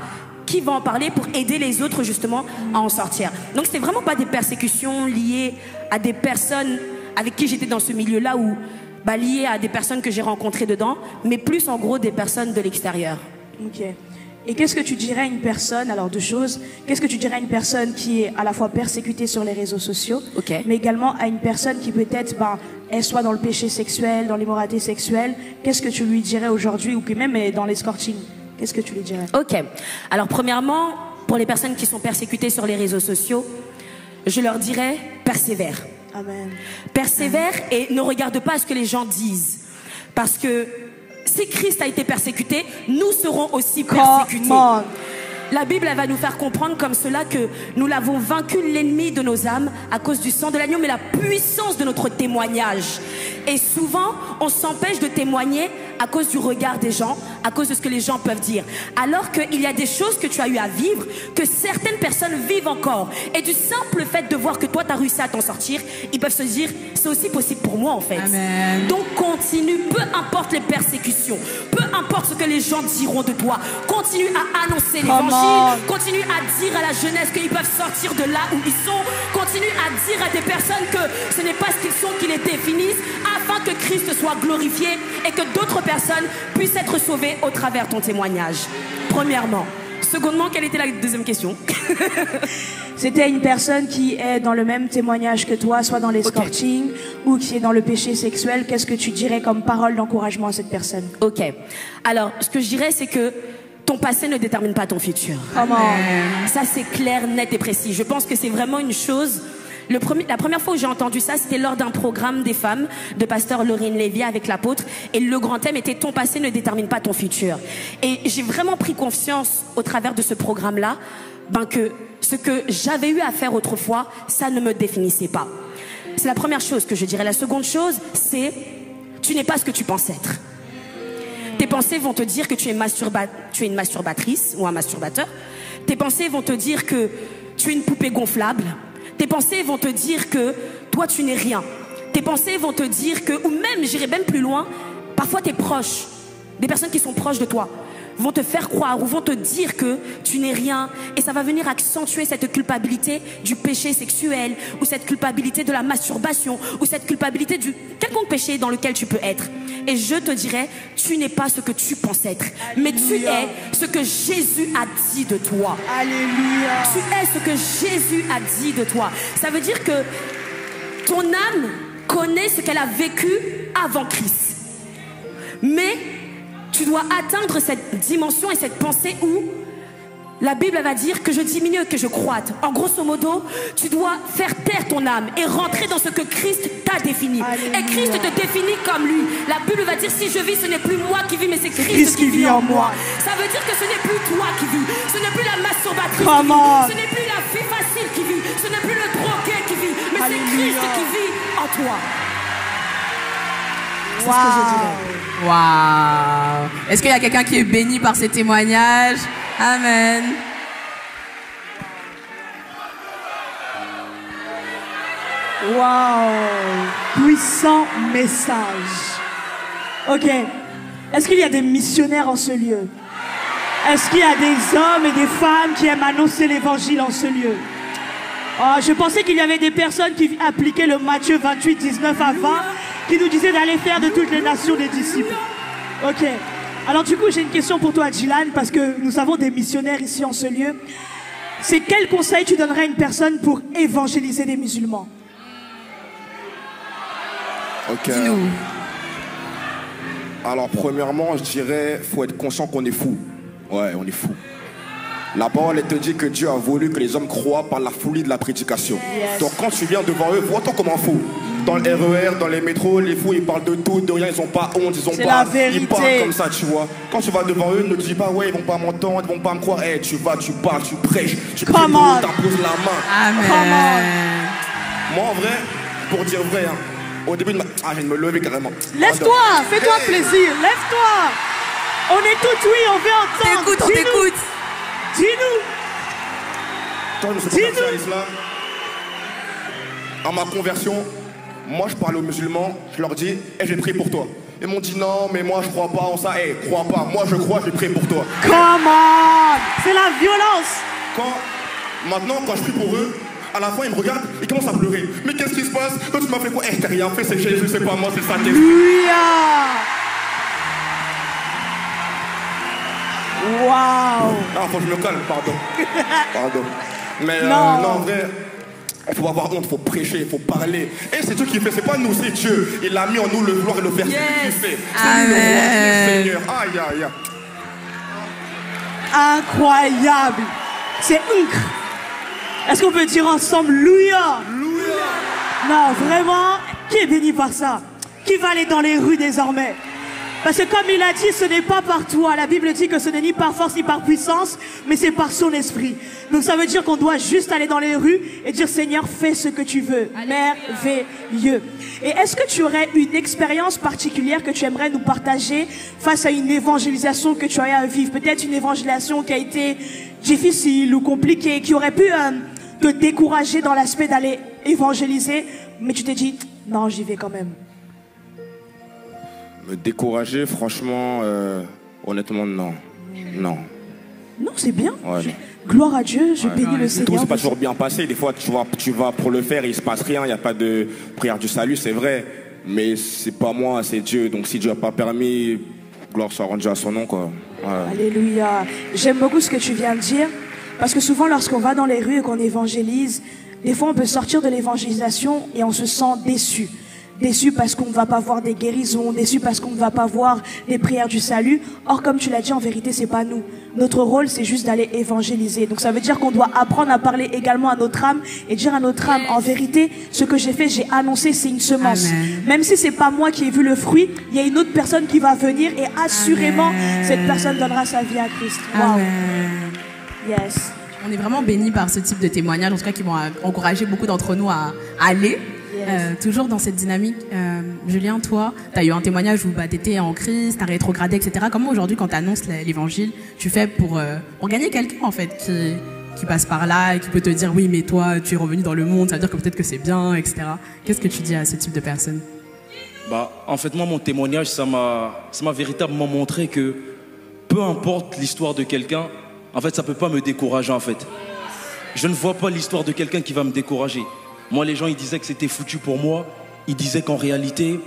qui va en parler pour aider les autres justement à en sortir? Donc c'était vraiment pas des persécutions liées à des personnes avec qui j'étais dans ce milieu-là ou liées à des personnes que j'ai rencontrées dedans, mais plus en gros des personnes de l'extérieur. Ok. Et qu'est-ce que tu dirais à une personne, alors deux choses, qu'est-ce que tu dirais à une personne qui est à la fois persécutée sur les réseaux sociaux, mais également à une personne qui peut-être, elle soit dans le péché sexuel, dans l'immoralité sexuelle, qu'est-ce que tu lui dirais aujourd'hui, ou que même dans l'escorting, qu'est-ce que tu lui dirais? Ok. Alors premièrement, pour les personnes qui sont persécutées sur les réseaux sociaux, je leur dirais persévère. Amen. Persévère et ne regarde pas ce que les gens disent. Parce que si Christ a été persécuté, nous serons aussi persécutés. La Bible, elle va nous faire comprendre comme cela que nous l'avons vaincu l'ennemi de nos âmes à cause du sang de l'agneau, mais la puissance de notre témoignage. Et souvent, on s'empêche de témoigner à cause du regard des gens, à cause de ce que les gens peuvent dire. Alors qu'il y a des choses que tu as eu à vivre, que certaines personnes vivent encore. Et du simple fait de voir que toi, tu as réussi à t'en sortir, ils peuvent se dire, c'est aussi possible pour moi en fait. Amen. Donc continue, peu importe les persécutions, peu importe ce que les gens diront de toi, continue à annoncer l'évangile. Continue à dire à la jeunesse qu'ils peuvent sortir de là où ils sont. Continue à dire à des personnes que ce n'est pas ce qu'ils sont qui les définissent, afin que Christ soit glorifié et que d'autres personnes puissent être sauvées au travers de ton témoignage. Premièrement. secondement, quelle était la deuxième question? C'était une personne qui est dans le même témoignage que toi, soit dans l'escorting ou qui est dans le péché sexuel. Qu'est-ce que tu dirais comme parole d'encouragement à cette personne? Ok. Alors, ce que je dirais, c'est que ton passé ne détermine pas ton futur. Comment? Ça, c'est clair, net et précis. Je pense que c'est vraiment une chose... La première fois où j'ai entendu ça, c'était lors d'un programme des femmes de pasteur Laurine Lévy avec l'apôtre. Et le grand thème était « Ton passé ne détermine pas ton futur ». Et j'ai vraiment pris conscience au travers de ce programme-là que ce que j'avais eu à faire autrefois, ça ne me définissait pas. C'est la première chose que je dirais. La seconde chose, c'est tu n'es pas ce que tu penses être. Tes pensées vont te dire que tu es une masturbatrice ou un masturbateur. Tes pensées vont te dire que tu es une poupée gonflable. Tes pensées vont te dire que toi, tu n'es rien. Tes pensées vont te dire que, ou même, j'irai même plus loin, parfois tes proches, des personnes qui sont proches de toi, vont te faire croire ou vont te dire que tu n'es rien. Et ça va venir accentuer cette culpabilité du péché sexuel, ou cette culpabilité de la masturbation, ou cette culpabilité du quelconque péché dans lequel tu peux être. Et je te dirais, tu n'es pas ce que tu penses être, mais tu es ce que Jésus a dit de toi. Alléluia. Tu es ce que Jésus a dit de toi. Ça veut dire que ton âme connaît ce qu'elle a vécu avant Christ. Mais tu dois atteindre cette dimension et cette pensée où la Bible va dire que je diminue et que je croîte. En grosso modo, tu dois faire taire ton âme et rentrer dans ce que Christ t'a défini. Alléluia. Et Christ te définit comme lui. La Bible va dire si je vis, ce n'est plus moi qui vis, mais c'est Christ qui vit en moi. Ça veut dire que ce n'est plus toi qui vis. Ce n'est plus la masturbatrice qui vit. Ce n'est plus la fille facile qui vit. Ce n'est plus le drogué qui vit. Mais c'est Christ qui vit en toi. C'est ce que je dirais. Waouh! Est-ce qu'il y a quelqu'un qui est béni par ces témoignages? Amen. Waouh! Puissant message. Ok. Est-ce qu'il y a des missionnaires en ce lieu? Est-ce qu'il y a des hommes et des femmes qui aiment annoncer l'évangile en ce lieu? Oh, je pensais qu'il y avait des personnes qui appliquaient le Matthieu 28, 19 à 20, qui nous disaient d'aller faire de toutes les nations des disciples. Ok. Alors du coup, j'ai une question pour toi, Dylan, parce que nous avons des missionnaires ici en ce lieu. C'est quel conseil tu donnerais à une personne pour évangéliser des musulmans? Ok. Dis-nous. Alors premièrement, je dirais, faut être conscient qu'on est fou. Ouais, on est fou. La parole, elle te dit que Dieu a voulu que les hommes croient par la folie de la prédication. Yes. Donc quand tu viens devant eux, vois-toi comme un fou. Dans le RER, dans les métros, les fous, ils parlent de tout, de rien, ils ont pas honte, ils ont pas... Ils parlent comme ça, tu vois. Quand tu vas devant eux, ne te dis pas, ouais, ils vont pas m'entendre, ils vont pas me croire. Hey, tu vas, tu parles, tu prêches, tu poses la main. Amen. Moi, en vrai, pour dire vrai, hein, au début, je viens de me lever carrément. Lève-toi, fais-toi plaisir, lève-toi. On est tous oui, on veut entendre. On t'écoute. Dis-nous. Quand je me suis converti à l'islam, à ma conversion, moi je parle aux musulmans, je leur dis, je vais prier pour toi. Ils m'ont dit non, mais moi je crois pas en ça. Crois pas, moi je crois, je vais prier pour toi. Come on, c'est la violence. Maintenant, quand je prie pour eux, à la fin ils me regardent, ils commencent à pleurer. Mais qu'est-ce qui se passe? Toi tu m'as fait quoi? T'as rien fait, c'est Jésus, c'est pas moi, c'est ça. Alléluia. Waouh! Ah, faut que je me calme, pardon. Pardon. Mais non, en vrai, il faut avoir honte, il faut prêcher, il faut parler. Et c'est Dieu qui fait, c'est pas nous, c'est Dieu. Il a mis en nous le vouloir et le faire. C'est lui qui fait. C'est lui le Seigneur. Aïe, aïe, aïe. Incroyable. C'est incre. Est-ce qu'on peut dire ensemble Louia? Non, vraiment, qui est béni par ça? Qui va aller dans les rues désormais? Parce que comme il a dit, ce n'est pas par toi. La Bible dit que ce n'est ni par force ni par puissance, mais c'est par son esprit. Donc ça veut dire qu'on doit juste aller dans les rues et dire Seigneur, fais ce que tu veux. Merveilleux. Et est-ce que tu aurais une expérience particulière que tu aimerais nous partager face à une évangélisation que tu as eu à vivre? Peut-être une évangélisation qui a été difficile ou compliquée, qui aurait pu te décourager dans l'aspect d'aller évangéliser, mais tu t'es dit non, j'y vais quand même. Me décourager, franchement, honnêtement, non. Non. Non, c'est bien. Ouais, gloire à Dieu, je bénis le Seigneur. Tout c'est pas toujours bien passé. Des fois, tu vas pour le faire, il se passe rien, il n'y a pas de prière du salut, c'est vrai. Mais c'est pas moi, c'est Dieu. Donc si Dieu n'a pas permis, gloire soit rendue à son nom, quoi. Ouais. Alléluia. J'aime beaucoup ce que tu viens de dire, parce que souvent, lorsqu'on va dans les rues et qu'on évangélise, des fois, on peut sortir de l'évangélisation et on se sent déçu. Déçu parce qu'on ne va pas voir des guérisons, déçu parce qu'on ne va pas voir des prières du salut. Or, comme tu l'as dit, en vérité, c'est pas nous. Notre rôle, c'est juste d'aller évangéliser. Donc, ça veut dire qu'on doit apprendre à parler également à notre âme et dire à notre âme, en vérité, ce que j'ai fait, j'ai annoncé, c'est une semence. Amen. Même si c'est pas moi qui ai vu le fruit, il y a une autre personne qui va venir et assurément, Amen. cette personne donnera sa vie à Christ. Wow. Amen. Yes. On est vraiment bénis par ce type de témoignages, en tout cas qui vont encourager beaucoup d'entre nous à aller. Toujours dans cette dynamique, Julien, toi, tu as eu un témoignage où tu étais en crise, tu as rétrogradé, etc. Comment aujourd'hui, quand tu annonces l'évangile, tu fais pour gagner quelqu'un en fait qui passe par là et qui peut te dire oui, mais toi, tu es revenu dans le monde, ça veut dire que peut-être que c'est bien, etc. Qu'est-ce que tu dis à ce type de personnes? Bah, en fait, moi, mon témoignage, ça m'a véritablement montré que peu importe l'histoire de quelqu'un, en fait, ça peut pas me décourager, en fait. Je ne vois pas l'histoire de quelqu'un qui va me décourager. Moi, les gens, ils disaient que c'était foutu pour moi. Ils disaient qu'en réalité,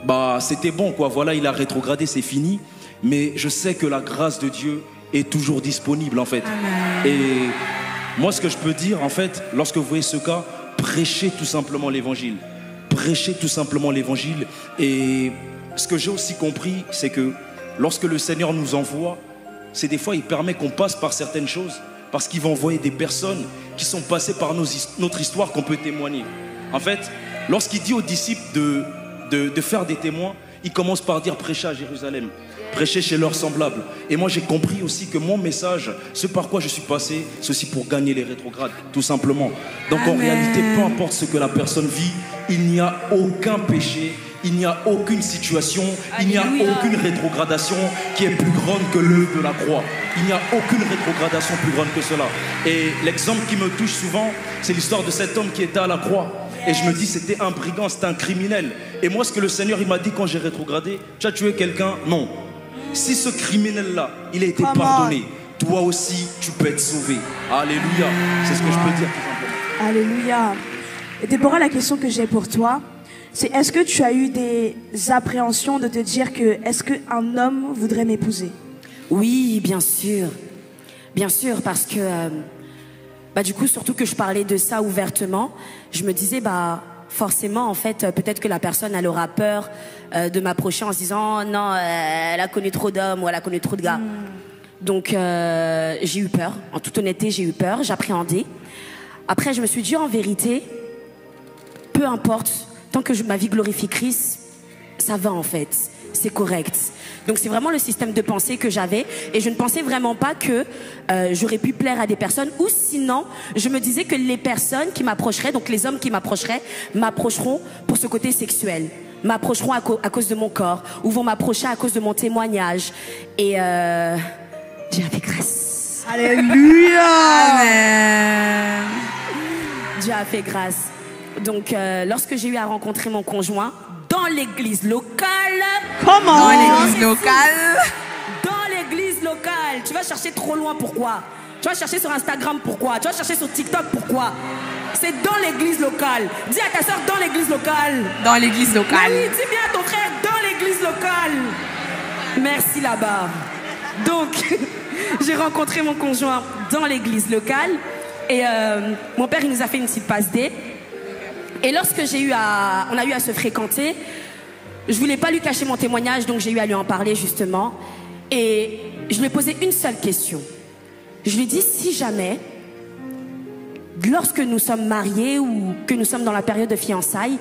bah, c'était bon, quoi. Voilà, il a rétrogradé, c'est fini. Mais je sais que la grâce de Dieu est toujours disponible, en fait. Amen. Et moi, ce que je peux dire, en fait, lorsque vous voyez ce cas, prêchez tout simplement l'évangile. Prêchez tout simplement l'évangile. Et ce que j'ai aussi compris, c'est que lorsque le Seigneur nous envoie, c'est des fois, il permet qu'on passe par certaines choses. Parce qu'il va envoyer des personnes qui sont passées par notre histoire qu'on peut témoigner. En fait, lorsqu'il dit aux disciples de faire des témoins, il commence par dire prêcher à Jérusalem, prêcher chez leurs semblables. Et moi, j'ai compris aussi que mon message, ce par quoi je suis passé, c'est aussi pour gagner les rétrogrades, tout simplement. Donc en réalité, peu importe ce que la personne vit, il n'y a aucun péché, il n'y a aucune situation, il n'y a aucune rétrogradation qui est plus grande que l'œuvre de la croix. Il n'y a aucune rétrogradation plus grande que cela. Et l'exemple qui me touche souvent, c'est l'histoire de cet homme qui était à la croix. Et je me dis, c'était un brigand, c'était un criminel. Et moi, ce que le Seigneur, il m'a dit quand j'ai rétrogradé, tu as tué quelqu'un? Non. Si ce criminel-là, il a été pardonné, toi aussi, tu peux être sauvé. Alléluia. C'est ce que je peux dire tout simplement. Alléluia. Et Déborah, la question que j'ai pour toi, c'est est-ce que tu as eu des appréhensions de te dire que est-ce qu'un homme voudrait m'épouser? Oui, bien sûr. Bien sûr, parce que du coup, surtout que je parlais de ça ouvertement, je me disais forcément, en fait, peut-être que la personne, elle aura peur de m'approcher en se disant non, elle a connu trop d'hommes ou elle a connu trop de gars. Donc, j'ai eu peur. En toute honnêteté, j'ai eu peur, j'appréhendais. Après, je me suis dit, en vérité, peu importe, tant que ma vie glorifie Christ, ça va en fait, c'est correct. Donc c'est vraiment le système de pensée que j'avais et je ne pensais vraiment pas que j'aurais pu plaire à des personnes ou sinon je me disais que les personnes qui m'approcheraient, donc les hommes qui m'approcheront pour ce côté sexuel, m'approcheront à cause de mon corps ou vont m'approcher à cause de mon témoignage et Dieu a fait grâce. Alléluia. Amen. Dieu a fait grâce. Donc, lorsque j'ai eu à rencontrer mon conjoint dans l'église locale. Comment? Dans l'église locale. Dans l'église locale. Tu vas chercher trop loin, pourquoi? Tu vas chercher sur Instagram, pourquoi? Tu vas chercher sur TikTok, pourquoi? C'est dans l'église locale. Dis à ta soeur, dans l'église locale. Dans l'église locale. Oui, dis bien à ton frère, dans l'église locale. Merci là-bas. Donc, j'ai rencontré mon conjoint dans l'église locale. Et mon père, il nous a fait une petite passe D. Et lorsque on a eu à se fréquenter, je voulais pas lui cacher mon témoignage, donc j'ai eu à lui en parler justement. Et je lui ai posé une seule question. Je lui ai dit, si jamais, lorsque nous sommes mariés ou que nous sommes dans la période de fiançailles,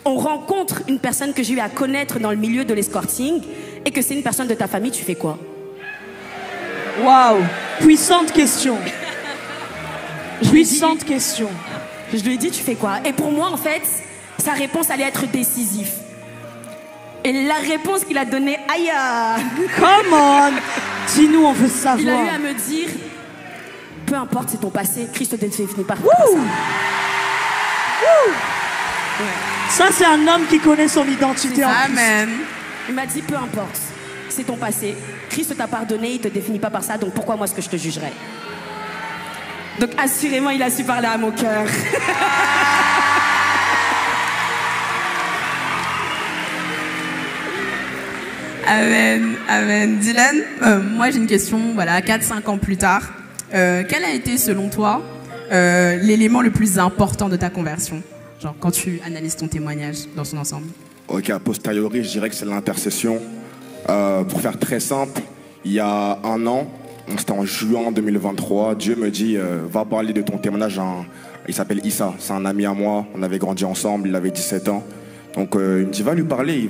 on rencontre une personne que j'ai eu à connaître dans le milieu de l'escorting et que c'est une personne de ta famille, tu fais quoi? Waouh, puissante question. Puissante question. Je lui ai dit, tu fais quoi? Et pour moi, en fait, sa réponse allait être décisive. Et la réponse qu'il a donnée, aïe! Come on! Dis-nous, on veut savoir. Il a eu à me dire, peu importe, c'est ton passé, Christ te définit par ça. Ça, c'est un homme qui connaît son identité en plus. Amen. Il m'a dit, peu importe, c'est ton passé, Christ t'a pardonné, il te définit pas par ça, donc pourquoi moi est-ce que je te jugerais? Donc assurément, il a su parler à mon cœur. Amen, amen. Dylan, moi j'ai une question, voilà, 4-5 ans plus tard. Quel a été selon toi l'élément le plus important de ta conversion? Genre quand tu analyses ton témoignage dans son ensemble. Ok, a posteriori, je dirais que c'est l'intercession. Pour faire très simple, il y a un an, c'était en juin 2023, Dieu me dit, va parler de ton témoignage. Il s'appelle Issa, c'est un ami à moi, on avait grandi ensemble, il avait 17 ans. Donc il me dit, va lui parler,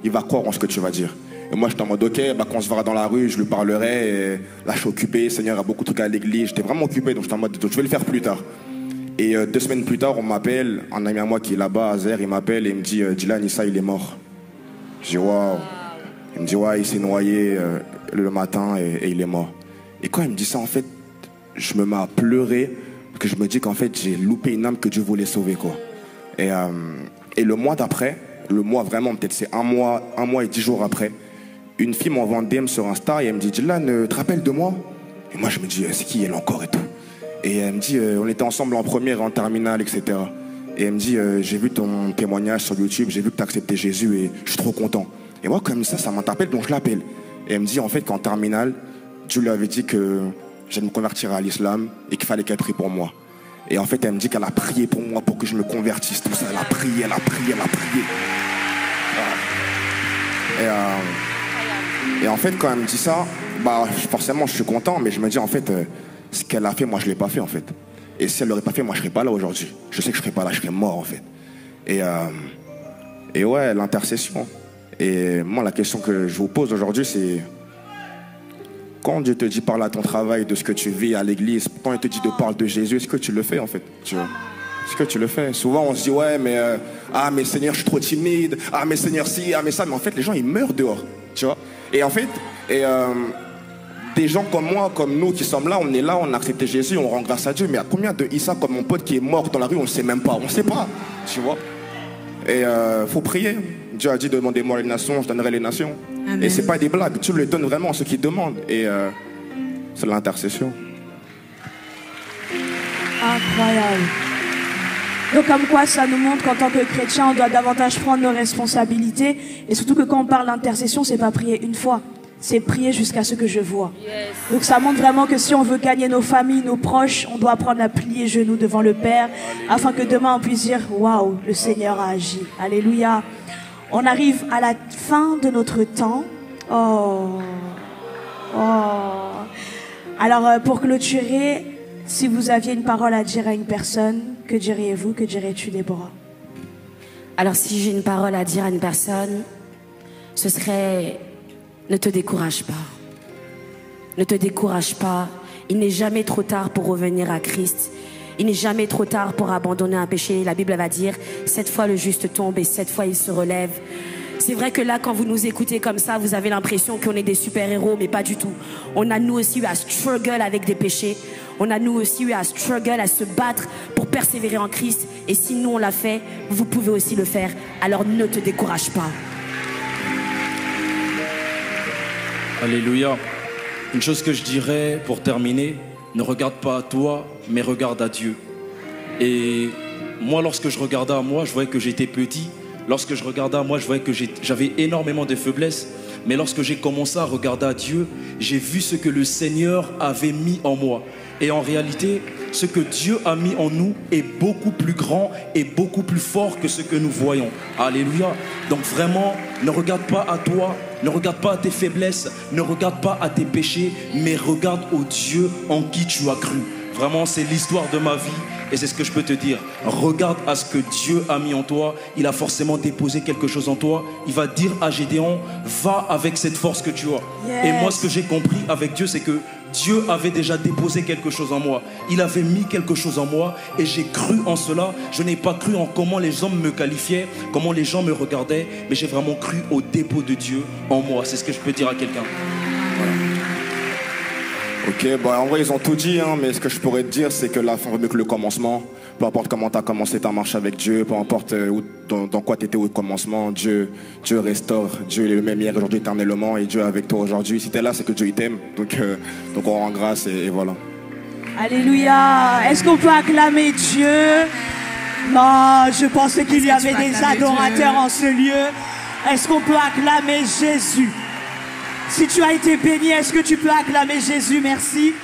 il va croire en ce que tu vas dire. Et moi j'étais en mode, ok, bah, quand on se verra dans la rue, je lui parlerai. Et là je suis occupé, Seigneur a beaucoup de trucs à l'église, j'étais vraiment occupé, donc j'étais en mode, je vais le faire plus tard. Et 2 semaines plus tard, on m'appelle, un ami à moi qui est là-bas, Azer, il m'appelle et il me dit, Dylan, Issa, il est mort. Je dis, waouh. Il me dit, ouais, il s'est noyé le matin et il est mort. Et quand il me dit ça, en fait, je me mets à pleurer, parce que je me dis qu'en fait, j'ai loupé une âme que Dieu voulait sauver, quoi. Et le mois d'après, le mois vraiment, peut-être c'est un mois et 10 jours après, une fille m'envoie un DM sur Insta et elle me dit, Dylan, te rappelles de moi? Et moi, je me dis, c'est qui elle encore et tout? Et elle me dit, on était ensemble en première et en terminale, etc. Et elle me dit, j'ai vu ton témoignage sur YouTube, j'ai vu que tu as accepté Jésus et je suis trop content. Et moi, comme ça m'interpelle, donc je l'appelle. Et elle me dit, en fait, qu'en terminale, Dieu lui avait dit que j'allais me convertir à l'islam et qu'il fallait qu'elle prie pour moi. Et en fait, elle me dit qu'elle a prié pour moi, pour que je me convertisse, tout ça. Elle a prié, elle a prié, elle a prié. Et en fait, quand elle me dit ça, bah, forcément, je suis content, mais je me dis, en fait, ce qu'elle a fait, moi, je ne l'ai pas fait, en fait. Et si elle ne l'aurait pas fait, moi, je ne serais pas là aujourd'hui. Je sais que je ne serais pas là, je serais mort, en fait. Et ouais, l'intercession. Et moi, la question que je vous pose aujourd'hui, c'est... Quand Dieu te dit parle à ton travail de ce que tu vis à l'église, quand il te dit de parler de Jésus, est-ce que tu le fais, en fait, tu vois? Est-ce que tu le fais? Souvent, on se dit, ouais, mais... mais Seigneur, je suis trop timide. Ah, mais Seigneur, si. Ah, mais ça. Mais en fait, les gens, ils meurent dehors, tu vois? Et en fait... des gens comme moi, comme nous qui sommes là, on est là, on a accepté Jésus, on rend grâce à Dieu. Mais il y a combien de Issa comme mon pote qui est mort dans la rue, on ne sait même pas, on ne sait pas, tu vois. Et faut prier. Dieu a dit demandez-moi les nations, je donnerai les nations. Amen. Et c'est pas des blagues, Dieu les donne vraiment à ceux qui demandent. Et c'est l'intercession. Incroyable. Donc comme quoi ça nous montre qu'en tant que chrétien, on doit davantage prendre nos responsabilités. Et surtout que quand on parle d'intercession, c'est pas prier une fois. C'est prier jusqu'à ce que je vois. Yes. Donc ça montre vraiment que si on veut gagner nos familles, nos proches, on doit apprendre à plier genoux devant le Père, afin que demain on puisse dire waouh, le Seigneur a agi. Alléluia. On arrive à la fin de notre temps. Alors pour clôturer, si vous aviez une parole à dire à une personne, que diriez-vous, que dirais-tu, Déborah? Alors si j'ai une parole à dire à une personne, ce serait... Ne te décourage pas. Ne te décourage pas. Il n'est jamais trop tard pour revenir à Christ. Il n'est jamais trop tard pour abandonner un péché. La Bible va dire, 7 fois le juste tombe et 7 fois il se relève. C'est vrai que là, quand vous nous écoutez comme ça, vous avez l'impression qu'on est des super-héros, mais pas du tout. On a nous aussi eu à struggle avec des péchés. On a nous aussi eu à struggle, à se battre pour persévérer en Christ. Et si nous on l'a fait, vous pouvez aussi le faire. Alors ne te décourage pas. Alléluia. Une chose que je dirais pour terminer, ne regarde pas à toi, mais regarde à Dieu. Et moi, lorsque je regardais à moi, je voyais que j'étais petit. Lorsque je regardais à moi, je voyais que j'avais énormément de faiblesses. Mais lorsque j'ai commencé à regarder à Dieu, j'ai vu ce que le Seigneur avait mis en moi. Et en réalité, ce que Dieu a mis en nous est beaucoup plus grand et beaucoup plus fort que ce que nous voyons. Alléluia. Donc vraiment, ne regarde pas à toi, ne regarde pas à tes faiblesses, ne regarde pas à tes péchés, mais regarde au Dieu en qui tu as cru. Vraiment, c'est l'histoire de ma vie et c'est ce que je peux te dire. Regarde à ce que Dieu a mis en toi. Il a forcément déposé quelque chose en toi. Il va dire à Gédéon, va avec cette force que tu as. Yes. Et moi, ce que j'ai compris avec Dieu, c'est que Dieu avait déjà déposé quelque chose en moi. Il avait mis quelque chose en moi et j'ai cru en cela. Je n'ai pas cru en comment les hommes me qualifiaient, comment les gens me regardaient, mais j'ai vraiment cru au dépôt de Dieu en moi. C'est ce que je peux dire à quelqu'un. Voilà. Ok, en vrai ils ont tout dit, hein, mais ce que je pourrais te dire, c'est que la fin vaut mieux que le commencement. Peu importe comment tu as commencé ta marche avec Dieu, peu importe dans quoi tu étais au commencement, Dieu restaure. Dieu est le même hier, aujourd'hui, éternellement, et Dieu est avec toi aujourd'hui. Si tu es là, c'est que Dieu il t'aime. Donc on rend grâce et voilà. Alléluia. Est-ce qu'on peut acclamer Dieu? Non, je pensais qu'il y avait des adorateurs en ce lieu. Est-ce qu'on peut acclamer Jésus? Si tu as été béni, est-ce que tu peux acclamer Jésus? Merci.